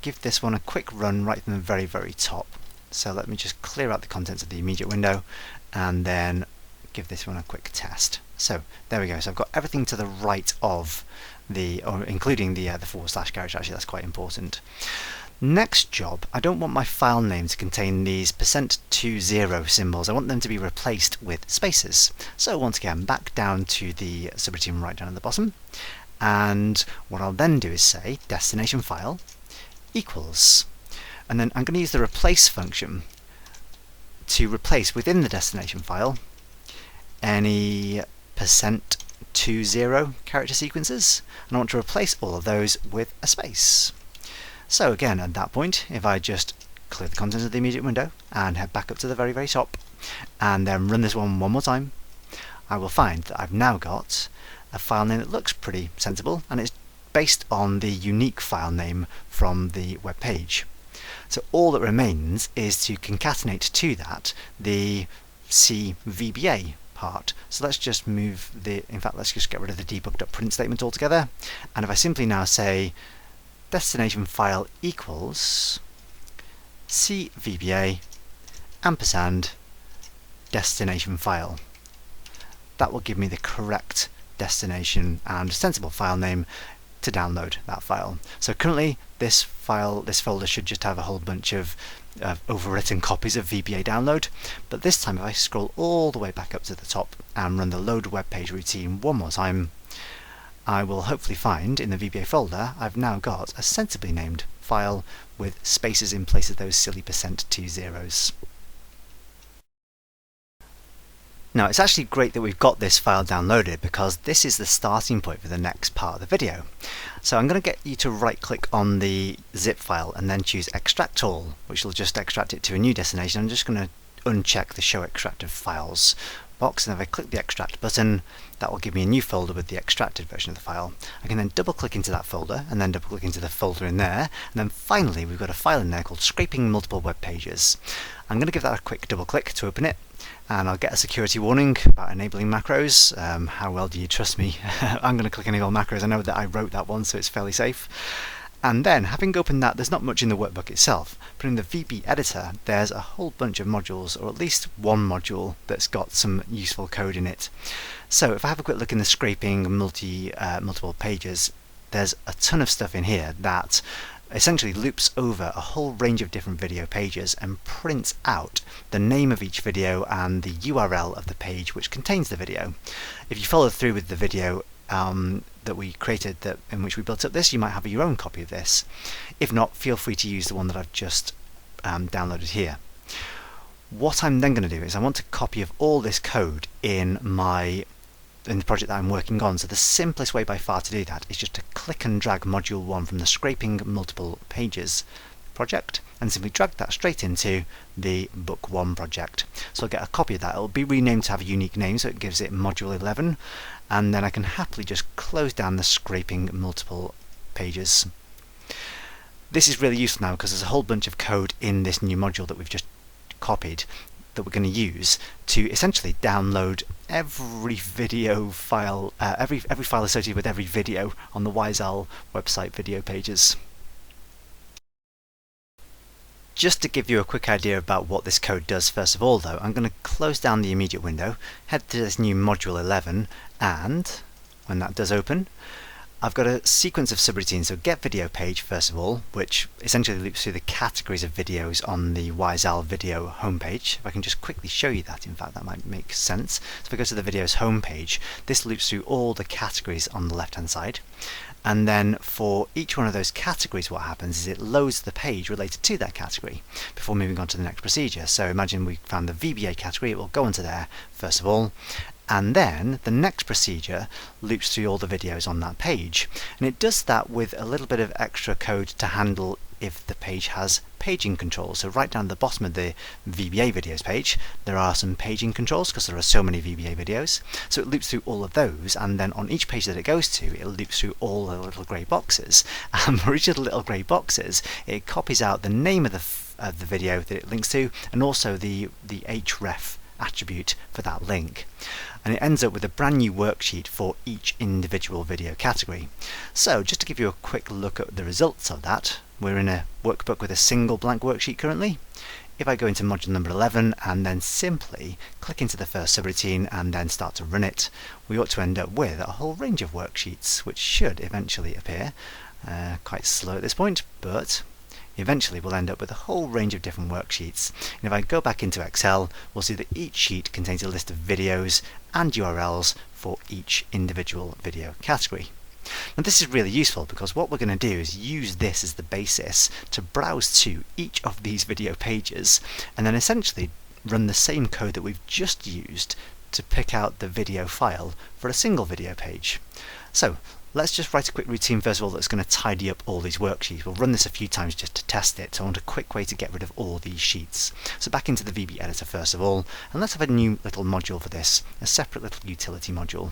give this one a quick run right from the very, very top. So let me just clear out the contents of the immediate window and then give this one a quick test. So there we go. So I've got everything to the right of the, or including the / character. Actually, that's quite important. Next job, I don't want my file name to contain these %20 symbols. I want them to be replaced with spaces. So once again, back down to the subroutine right down at the bottom. And what I'll then do is say destination file equals, and then I'm going to use the replace function to replace within the destination file any %20 character sequences, and I want to replace all of those with a space. So again, at that point, if I just clear the contents of the immediate window and head back up to the very, very top and then run this one more time, I will find that I've now got a file name that looks pretty sensible, and it's based on the unique file name from the web page. So all that remains is to concatenate to that the C VBA part. So let's just move the, in fact, let's just get rid of the debug.print statement altogether. And if I simply now say destination file equals C VBA ampersand destination file, that will give me the correct destination and sensible file name to download that file. So currently this folder should just have a whole bunch of overwritten copies of VBA download, but this time if I scroll all the way back up to the top and run the load web page routine one more time, I will hopefully find in the VBA folder I've now got a sensibly named file with spaces in place of those silly %20s. Now it's actually great that we've got this file downloaded, because this is the starting point for the next part of the video. So I'm going to get you to right click on the zip file and then choose extract all, which will just extract it to a new destination. I'm just going to uncheck the show extracted files box, and if I click the extract button, that will give me a new folder with the extracted version of the file. I can then double click into that folder and then double click into the folder in there, and then finally we've got a file in there called scraping multiple web pages. I'm going to give that a quick double click to open it, and I'll get a security warning about enabling macros. How well do you trust me? I'm going to click enable macros. I know that I wrote that one, so it's fairly safe. And then, having opened that, there's not much in the workbook itself, but in the VB editor there's a whole bunch of modules, or at least one module that's got some useful code in it. So if I have a quick look in the scraping multiple pages, there's a ton of stuff in here that essentially loops over a whole range of different video pages and prints out the name of each video and the URL of the page which contains the video. If you follow through with the video that we created, in which we built up this, you might have your own copy of this. If not, feel free to use the one that I've just downloaded here. What I'm then going to do is I want a copy of all this code in the project that I'm working on. So the simplest way by far to do that is just to click and drag module 1 from the scraping multiple pages project and simply drag that straight into the book 1 project. So I'll get a copy of that. It'll be renamed to have a unique name, so it gives it module 11, and then I can happily just close down the scraping multiple pages. This is really useful now because there's a whole bunch of code in this new module that we've just copied that we're going to use to essentially download every video file, every file associated with every video on the ByVal website video pages. Just to give you a quick idea about what this code does, first of all though, I'm going to close down the immediate window, head to this new module 11, and when that does open, I've got a sequence of subroutines. So get video page first of all, which essentially loops through the categories of videos on the ByVal video homepage. If I can just quickly show you that, in fact that might make sense. So if I go to the videos homepage, this loops through all the categories on the left hand side. And then for each one of those categories, what happens is it loads the page related to that category before moving on to the next procedure. So imagine we found the VBA category, it will go onto there first of all, and then the next procedure loops through all the videos on that page. And it does that with a little bit of extra code to handle if the page has paging controls. So right down at the bottom of the VBA videos page, there are some paging controls because there are so many VBA videos. So it loops through all of those, and then on each page that it goes to, it loops through all the little grey boxes. And for each of the little grey boxes, it copies out the name of the video that it links to, and also the href attribute for that link. And it ends up with a brand new worksheet for each individual video category. So just to give you a quick look at the results of that, we're in a workbook with a single blank worksheet currently. If I go into module number 11 and then simply click into the first subroutine and then start to run it, we ought to end up with a whole range of worksheets which should eventually appear. Quite slow at this point, but eventually we'll end up with a whole range of different worksheets. And if I go back into Excel, we'll see that each sheet contains a list of videos and URLs for each individual video category. Now this is really useful because what we're going to do is use this as the basis to browse to each of these video pages and then essentially run the same code that we've just used to pick out the video file for a single video page. So let's just write a quick routine first of all that's going to tidy up all these worksheets. We'll run this a few times just to test it, so I want a quick way to get rid of all these sheets. So back into the VB editor first of all, and let's have a new little module for this, a separate little utility module.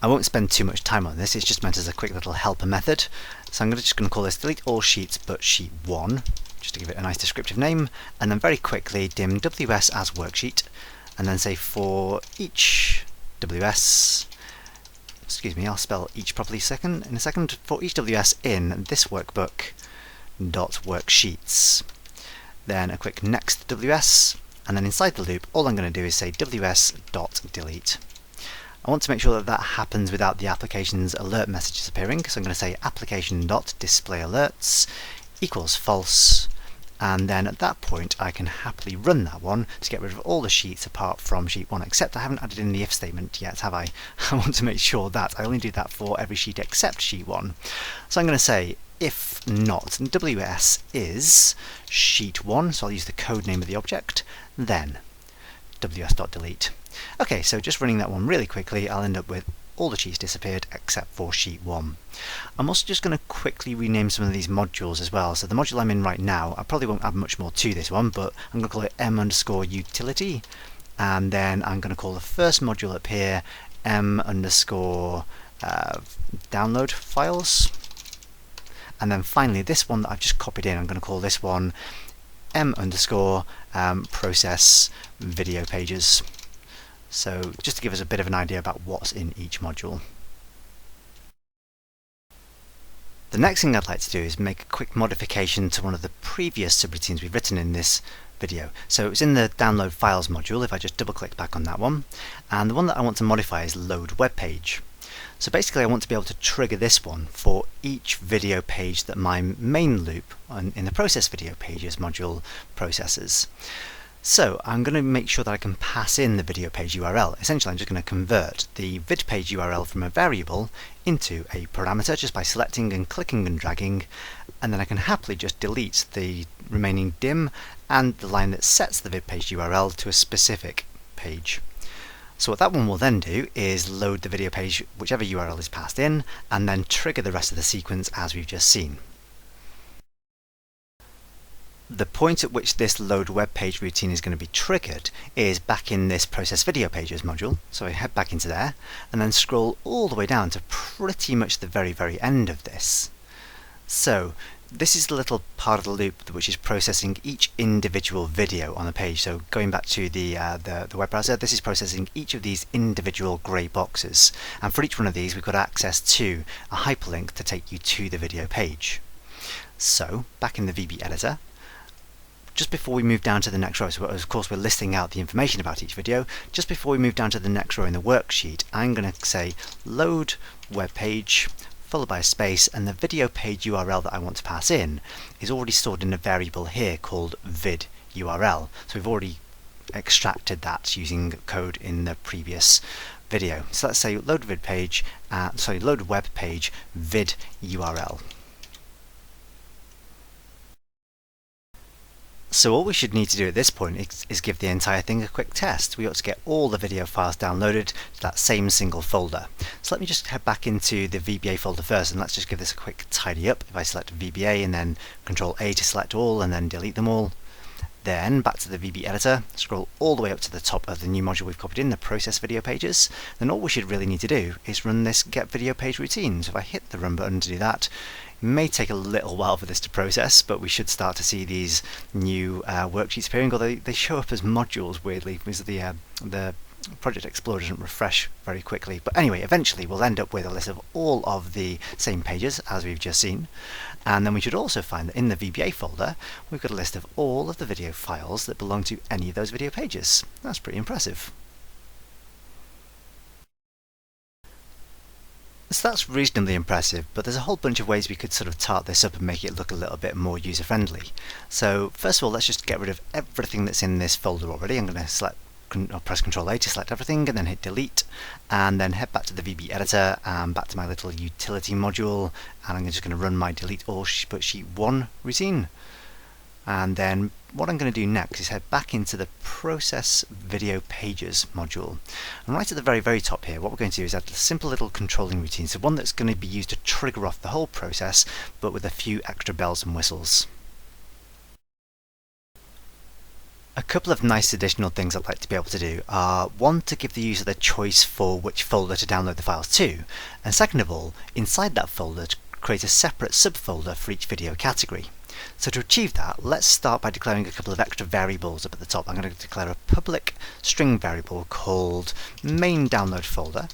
I won't spend too much time on this, it's just meant as a quick little helper method. So I'm just going to call this delete all sheets but sheet 1, just to give it a nice descriptive name, and then very quickly dim ws as worksheet, and then say for each ws, excuse me, I'll spell each properly in a second, for each ws in this workbook dot worksheets. Then a quick next ws, and then inside the loop all I'm going to do is say ws dot delete. I want to make sure that that happens without the application's alert messages appearing, so I'm going to say application.displayAlerts equals false, and then at that point I can happily run that one to get rid of all the sheets apart from sheet 1, except I haven't added in the if statement yet, have I? I want to make sure that I only do that for every sheet except sheet 1. So I'm going to say if not ws is sheet 1, so I'll use the code name of the object, then ws.delete. Okay, so just running that one really quickly, I'll end up with all the sheets disappeared except for sheet 1. I'm also just going to quickly rename some of these modules as well. So the module I'm in right now, I probably won't add much more to this one, but I'm going to call it m_utility, and then I'm going to call the first module up here m_download files, and then finally this one that I've just copied in, I'm going to call this one m_process video pages. So just to give us a bit of an idea about what's in each module. The next thing I'd like to do is make a quick modification to one of the previous subroutines we've written in this video. So it's in the download files module, if I just double click back on that one, and the one that I want to modify is loadwebpage. So basically I want to be able to trigger this one for each video page that my main loop in the process video pages module processes. So I'm going to make sure that I can pass in the video page URL. Essentially I'm just going to convert the vid page URL from a variable into a parameter just by selecting and clicking and dragging, and then I can happily just delete the remaining dim and the line that sets the vid page URL to a specific page. So what that one will then do is load the video page, whichever URL is passed in, and then trigger the rest of the sequence as we've just seen. The point at which this load web page routine is going to be triggered is back in this process video pages module. So I head back into there and then scroll all the way down to pretty much the very end of this. So this is the little part of the loop which is processing each individual video on the page. So going back to the web browser, this is processing each of these individual grey boxes, and for each one of these we've got access to a hyperlink to take you to the video page. So back in the VB editor, just before we move down to the next row, so of course we're listing out the information about each video, just before we move down to the next row in the worksheet, I'm going to say load web page followed by a space, and the video page URL that I want to pass in is already stored in a variable here called vid URL. So we've already extracted that using code in the previous video. So let's say load web page vid URL. So all we should need to do at this point is give the entire thing a quick test. We ought to get all the video files downloaded to that same single folder. So let me just head back into the VBA folder first, and let's just give this a quick tidy up. If I select VBA and then Control A to select all and then delete them all, then back to the VB editor, scroll all the way up to the top of the new module we've copied in, the process video pages. Then all we should really need to do is run this get video page routine. So if I hit the run button to do that, it may take a little while for this to process, but we should start to see these new worksheets appearing, although they show up as modules weirdly because the Project Explorer doesn't refresh very quickly. But anyway, eventually we'll end up with a list of all of the same pages as we've just seen. And then we should also find that in the VBA folder we've got a list of all of the video files that belong to any of those video pages. That's pretty impressive. So that's reasonably impressive, but there's a whole bunch of ways we could sort of tart this up and make it look a little bit more user-friendly. So first of all, let's just get rid of everything that's in this folder already. I'm going to press Control A to select everything and then hit delete, and then head back to the VB editor and back to my little utility module, and I'm just going to run my delete all but sheet 1 routine. And then what I'm going to do next is head back into the process video pages module, and right at the very top here what we're going to do is add a simple little controlling routine, so one that's going to be used to trigger off the whole process but with a few extra bells and whistles. A couple of nice additional things I'd like to be able to do are, one, to give the user the choice for which folder to download the files to, and second of all, inside that folder to create a separate subfolder for each video category. So to achieve that, let's start by declaring a couple of extra variables up at the top. I'm going to declare a public string variable called main download folder,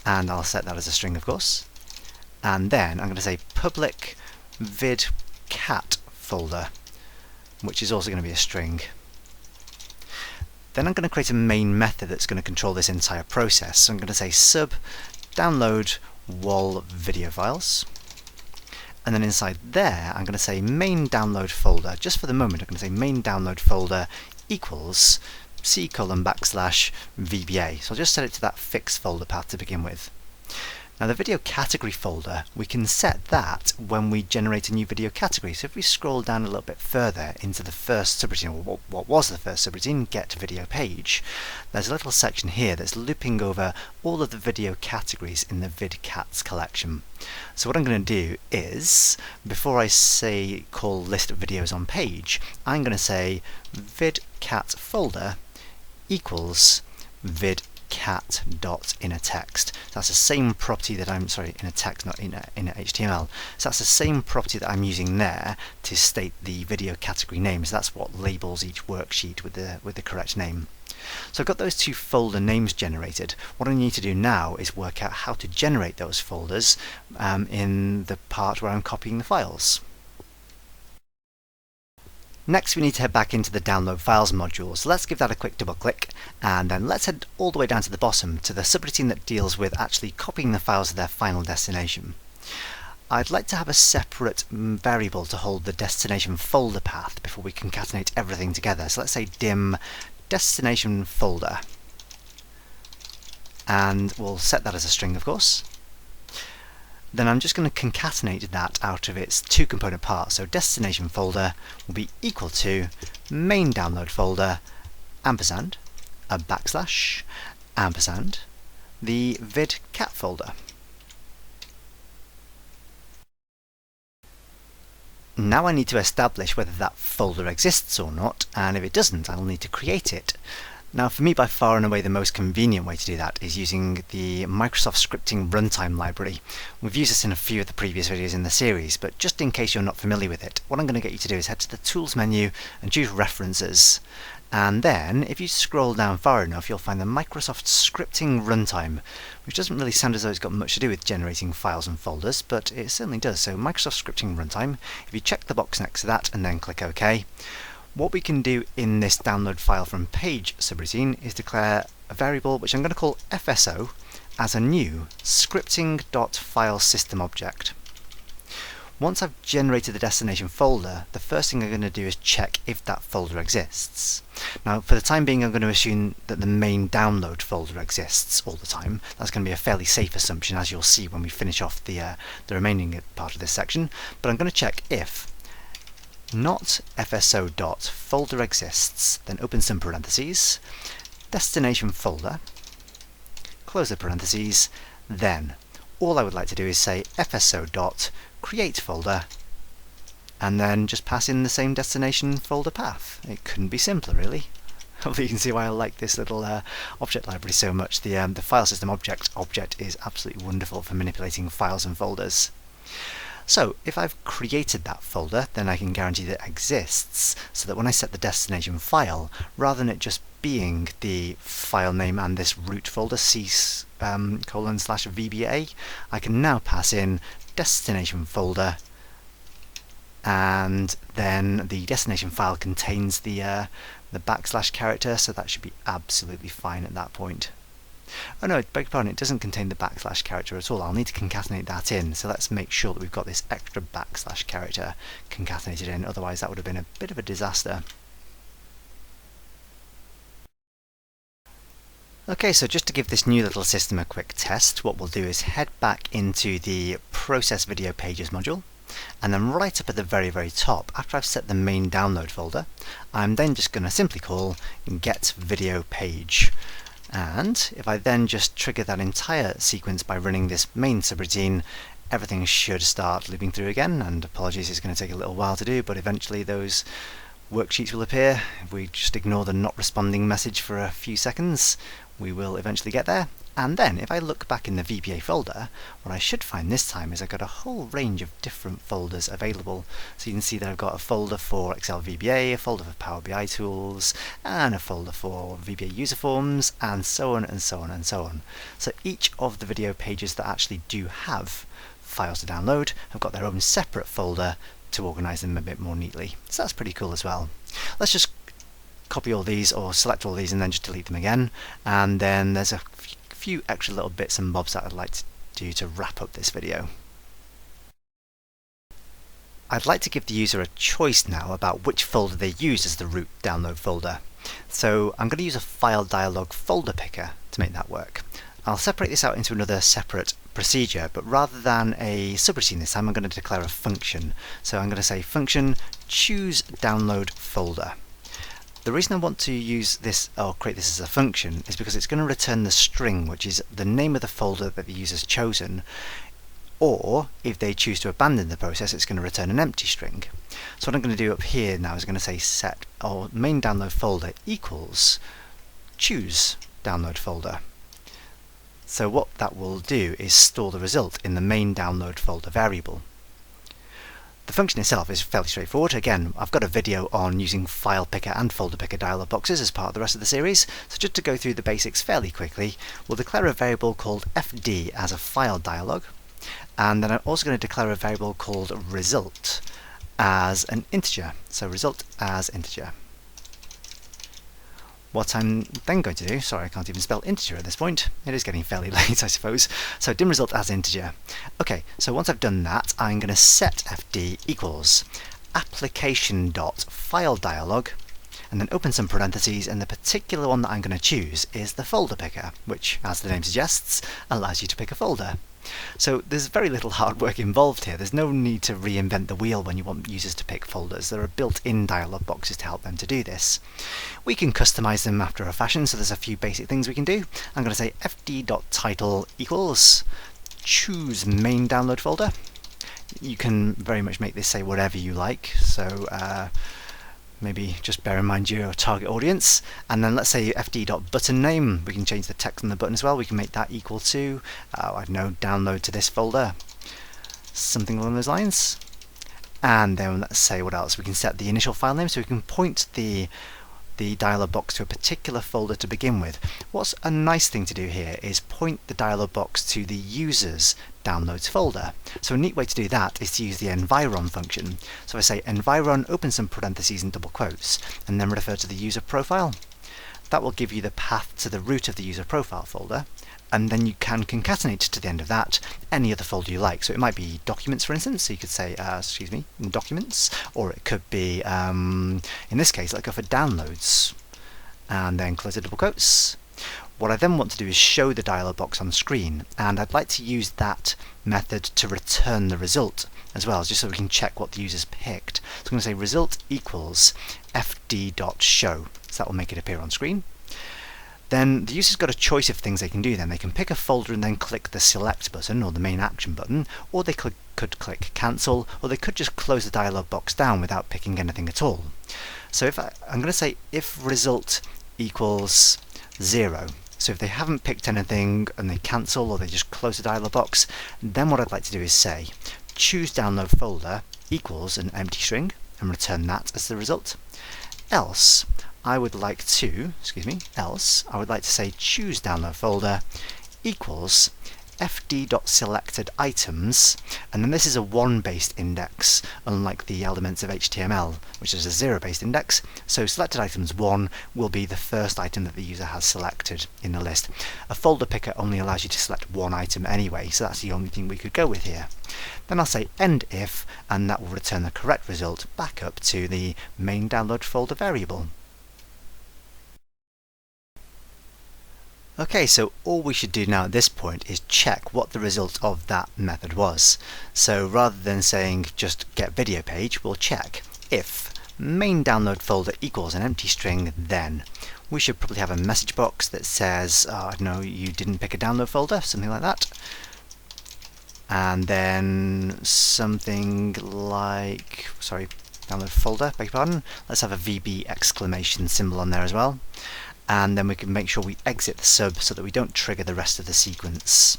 and I'll set that as a string of course, and then I'm going to say public vidcat folder, which is also going to be a string. Then I'm going to create a main method that's going to control this entire process. So I'm going to say sub download wall video files, and then inside there I'm going to say main download folder. Just for the moment I'm going to say main download folder equals c:\VBA. So I'll just set it to that fixed folder path to begin with. Now the video category folder, we can set that when we generate a new video category. So if we scroll down a little bit further into the first subroutine, or what was the first subroutine, get video page, there's a little section here that's looping over all of the video categories in the vidcats collection. So what I'm going to do is, before I say call list of videos on page, I'm going to say vidcat folder equals vidcat.innerText. That's the same property that I'm, inner text, not inner HTML. So that's the same property that I'm using there to state the video category names. That's what labels each worksheet with the correct name. So I've got those two folder names generated. What I need to do now is work out how to generate those folders in the part where I'm copying the files. Next we need to head back into the download files module, so let's give that a quick double click, and then let's head all the way down to the bottom to the subroutine that deals with actually copying the files to their final destination. I'd like to have a separate variable to hold the destination folder path before we concatenate everything together. So let's say dim destination folder, and we'll set that as a string of course. Then I'm just going to concatenate that out of its two component parts. So destination folder will be equal to main download folder ampersand a backslash ampersand the vidcat folder. Now I need to establish whether that folder exists or not, and if it doesn't I'll need to create it. Now for me, by far and away the most convenient way to do that is using the Microsoft Scripting Runtime library. We've used this in a few of the previous videos in the series, but just in case you're not familiar with it, what I'm going to get you to do is head to the Tools menu and choose References. And then, if you scroll down far enough, you'll find the Microsoft Scripting Runtime, which doesn't really sound as though it's got much to do with generating files and folders, but it certainly does. So Microsoft Scripting Runtime, if you check the box next to that and then click OK, what we can do in this download file from page subroutine is declare a variable which I'm going to call FSO as a new scripting.filesystem object. Once I've generated the destination folder, the first thing I'm going to do is check if that folder exists. Now for the time being I'm going to assume that the main download folder exists all the time. That's going to be a fairly safe assumption, as you'll see when we finish off the remaining part of this section, but I'm going to check if not fso dot folder exists, then open some parentheses, destination folder, close the parentheses, then all I would like to do is say fso dot create folder, and then just pass in the same destination folder path. It couldn't be simpler, really. Hopefully you can see why I like this little object library so much. The file system object is absolutely wonderful for manipulating files and folders. So if I've created that folder, then I can guarantee that it exists, so that when I set the destination file, rather than it just being the file name and this root folder C:/VBA, I can now pass in destination folder, and then the destination file contains the backslash character, so that should be absolutely fine at that point. Oh no, beg your pardon, it doesn't contain the backslash character at all. I'll need to concatenate that in, so let's make sure that we've got this extra backslash character concatenated in, otherwise that would have been a bit of a disaster. Okay, so just to give this new little system a quick test, what we'll do is head back into the Process Video Pages module, and then right up at the very top, after I've set the main download folder, I'm then just going to simply call get video page. And if I then just trigger that entire sequence by running this main subroutine, everything should start looping through again, and apologies, it's going to take a little while to do, but eventually those worksheets will appear. If we just ignore the not responding message for a few seconds, we will eventually get there. And then if I look back in the VBA folder, what I should find this time is I've got a whole range of different folders available. So you can see that I've got a folder for Excel VBA, a folder for Power BI tools, and a folder for VBA user forms, and so on and so on and so on. So each of the video pages that actually do have files to download have got their own separate folder to organize them a bit more neatly. So that's pretty cool as well. Let's just copy all these, or select all these and then just delete them again, and then there's a few extra little bits and bobs that I'd like to do to wrap up this video. I'd like to give the user a choice now about which folder they use as the root download folder. So I'm going to use a file dialog folder picker to make that work. I'll separate this out into another separate procedure, but rather than a subroutine this time, I'm going to declare a function. So I'm going to say function choose download folder. The reason I want to use this, or create this as a function, is because it's going to return the string, which is the name of the folder that the user's chosen, or if they choose to abandon the process, it's going to return an empty string. So what I'm going to do up here now is going to say set or main download folder equals choose download folder. So what that will do is store the result in the main download folder variable. The function itself is fairly straightforward. Again, I've got a video on using file picker and folder picker dialog boxes as part of the rest of the series, so just to go through the basics fairly quickly, we'll declare a variable called fd as a file dialog, and then I'm also going to declare a variable called result as an integer, so result as integer. What I'm then going to do, sorry I can't even spell integer at this point, it is getting fairly late I suppose, so dim result as integer. Okay, so once I've done that, I'm going to set fd equals application.fileDialog, and then open some parentheses, and the particular one that I'm going to choose is the folder picker, which, as the name suggests, allows you to pick a folder. So there's very little hard work involved here. There's no need to reinvent the wheel when you want users to pick folders. There are built-in dialog boxes to help them to do this. We can customize them after a fashion, so there's a few basic things we can do. I'm going to say fd.title equals choose main download folder. You can very much make this say whatever you like, so maybe just bear in mind your target audience. And then let's say fd.button name, we can change the text on the button as well. We can make that equal to, I don't know, download to this folder, something along those lines. And then let's say what else, we can set the initial file name, so we can point the dialog box to a particular folder to begin with. What's a nice thing to do here is point the dialog box to the user's downloads folder. So a neat way to do that is to use the environ function. So I say environ, open some parentheses and double quotes, and then refer to the user profile. That will give you the path to the root of the user profile folder, and then you can concatenate to the end of that any other folder you like. So it might be documents, for instance, so you could say, documents, or it could be, in this case, let's go for downloads, and then close the double quotes. What I then want to do is show the dialog box on screen, and I'd like to use that method to return the result as well, just so we can check what the user's picked. So I'm going to say result equals fd.show, so that will make it appear on screen. Then the user's got a choice of things they can do then. They can pick a folder and then click the select button or the main action button, or they could click cancel, or they could just close the dialog box down without picking anything at all. So if I'm going to say if result equals 0, so if they haven't picked anything and they cancel or they just close the dialog box, then what I'd like to do is say choose download folder equals an empty string and return that as the result. Else I would like to say choose download folder equals fd.selected items, and then this is a 1-based index, unlike the elements of HTML, which is a 0-based index. So selected items 1 will be the first item that the user has selected in the list. A folder picker only allows you to select one item anyway, so that's the only thing we could go with here. Then I'll say end if, and that will return the correct result back up to the main download folder variable. Okay, so all we should do now at this point is check what the result of that method was. So rather than saying just get video page, we'll check if main download folder equals an empty string, then we should probably have a message box that says, no, you didn't pick a download folder, something like that. And then something like, download folder, beg your pardon. Let's have a VB exclamation symbol on there as well. And then we can make sure we exit the sub so that we don't trigger the rest of the sequence.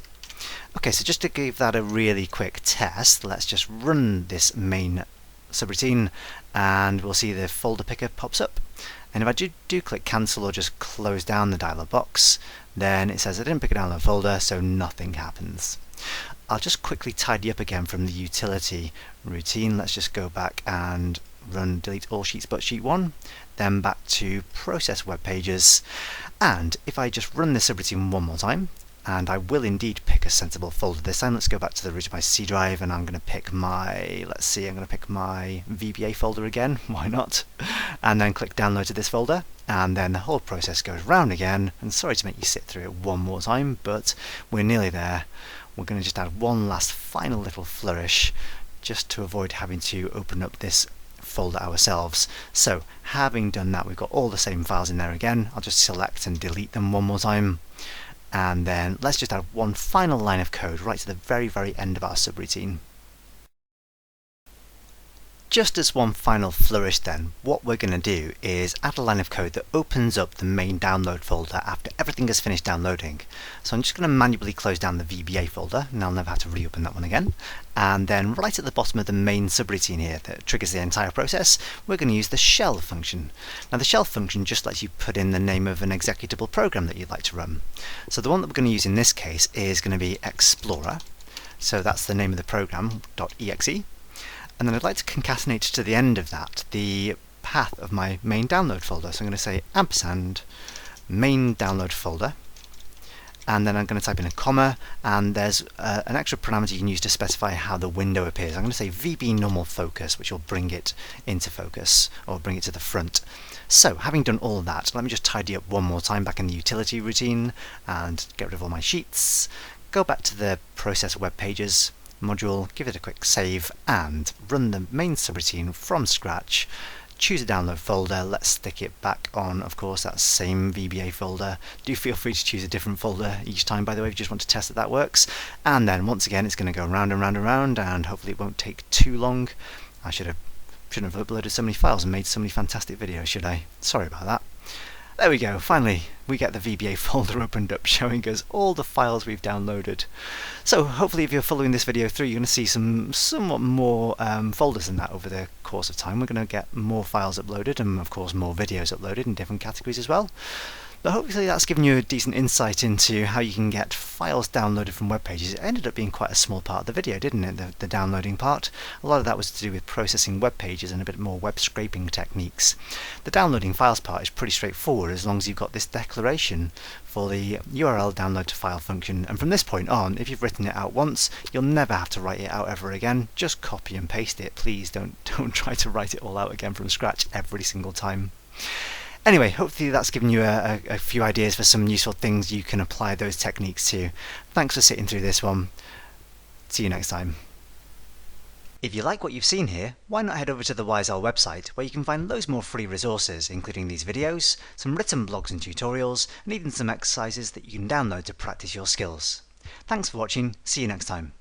Okay, so just to give that a really quick test, let's just run this main subroutine and we'll see the folder picker pops up. And if I do click cancel or just close down the dialog box, then it says I didn't pick a download folder, so nothing happens. I'll just quickly tidy up again from the utility routine. Let's just go back and run delete all sheets but sheet 1, then back to process web pages, and if I just run this subroutine one more time, and I will indeed pick a sensible folder this time. Let's go back to the root of my C drive, and I'm going to pick my, my VBA folder again, why not, and then click download to this folder, and then the whole process goes round again. And sorry to make you sit through it one more time, but we're nearly there. We're going to just add one last final little flourish just to avoid having to open up this folder ourselves. So having done that, we've got all the same files in there again. I'll just select and delete them one more time, and then let's just add one final line of code right to the very end of our subroutine. Just as one final flourish then, what we're going to do is add a line of code that opens up the main download folder after everything has finished downloading. So I'm just going to manually close down the VBA folder, and I'll never have to reopen that one again. And then right at the bottom of the main subroutine here that triggers the entire process, we're going to use the shell function. Now the shell function just lets you put in the name of an executable program that you'd like to run. So the one that we're going to use in this case is going to be Explorer. So that's the name of the program, .exe. And then I'd like to concatenate to the end of that the path of my main download folder. So I'm going to say ampersand main download folder, and then I'm going to type in a comma, and there's an extra parameter you can use to specify how the window appears. I'm going to say VB normal focus, which will bring it into focus, or bring it to the front. So having done all that, let me just tidy up one more time back in the utility routine and get rid of all my sheets, go back to the process web pages module, give it a quick save, and run the main subroutine from scratch. Choose a download folder. Let's stick it back on, of course, that same VBA folder. Do feel free to choose a different folder each time, by the way, if you just want to test that that works. And then once again, it's going to go round and round and round, and hopefully it won't take too long. I shouldn't have uploaded so many files and made so many fantastic videos, should I? Sorry about that. There we go, finally we get the VBA folder opened up showing us all the files we've downloaded. So hopefully if you're following this video through, you're going to see some somewhat more folders than that over the course of time. We're going to get more files uploaded, and of course more videos uploaded in different categories as well. But hopefully that's given you a decent insight into how you can get files downloaded from web pages. It ended up being quite a small part of the video, didn't it, the downloading part? A lot of that was to do with processing web pages and a bit more web scraping techniques. The downloading files part is pretty straightforward as long as you've got this declaration for the URL download to file function, and from this point on, if you've written it out once, you'll never have to write it out ever again. Just copy and paste it. Please don't try to write it all out again from scratch every single time. Anyway, hopefully that's given you a few ideas for some useful things you can apply those techniques to. Thanks for sitting through this one. See you next time. If you like what you've seen here, why not head over to the ByVal website, where you can find loads more free resources, including these videos, some written blogs and tutorials, and even some exercises that you can download to practice your skills. Thanks for watching, see you next time.